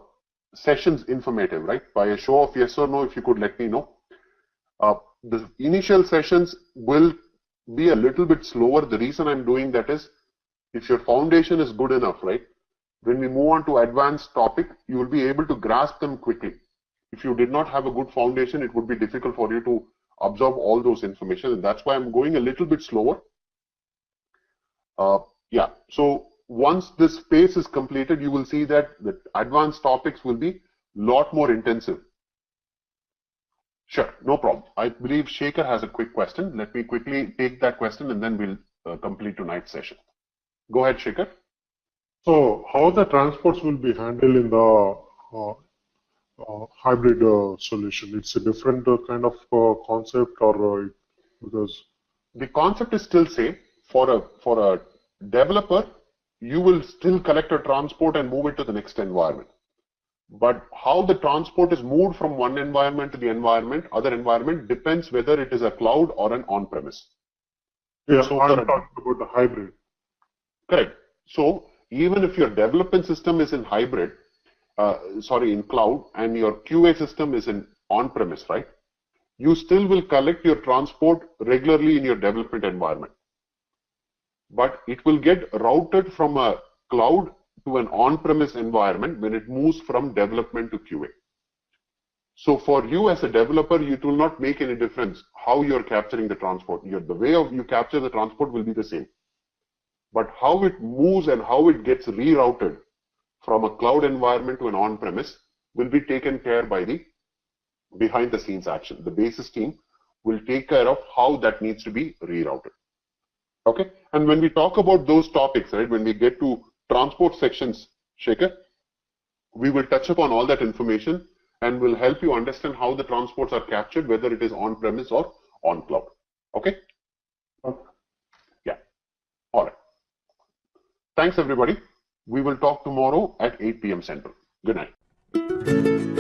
Speaker 1: sessions informative, right? By a show of yes or no, if you could let me know. The initial sessions will be a little bit slower. The reason I'm doing that is if your foundation is good enough, right? When we move on to advanced topic, you will be able to grasp them quickly. If you did not have a good foundation, it would be difficult for you to absorb all those information, and that's why I'm going a little bit slower. Yeah, so once this phase is completed, you will see that the advanced topics will be a lot more intensive. Sure, no problem. I believe Shekhar has a quick question. Let me quickly take that question and then we'll complete tonight's session. Go ahead, Shekhar.
Speaker 4: So how the transports will be handled in the hybrid solution? It's a different kind of concept, or because
Speaker 1: the concept is still same. For a developer, you will still collect a transport and move it to the next environment. But how the transport is moved from one environment to the other environment depends whether it is a cloud or an on-premise.
Speaker 4: Yeah, so I'm talking about the hybrid.
Speaker 1: Correct. So even if your development system is in hybrid, in cloud, and your QA system is in on-premise, right? You still will collect your transport regularly in your development environment. But it will get routed from a cloud to an on-premise environment when it moves from development to QA. So for you as a developer, it will not make any difference how you're capturing the transport. The way you capture the transport will be the same. But how it moves and how it gets rerouted from a cloud environment to an on-premise will be taken care by the behind the scenes action. The basis team will take care of how that needs to be rerouted. Okay, and when we talk about those topics, right, when we get to transport sections, Shekhar, We will touch upon all that information and will help you understand how the transports are captured, whether it is on-premise or on cloud. Okay? Yeah. All right. Thanks, everybody. We will talk tomorrow at 8 p.m. Central. Good night.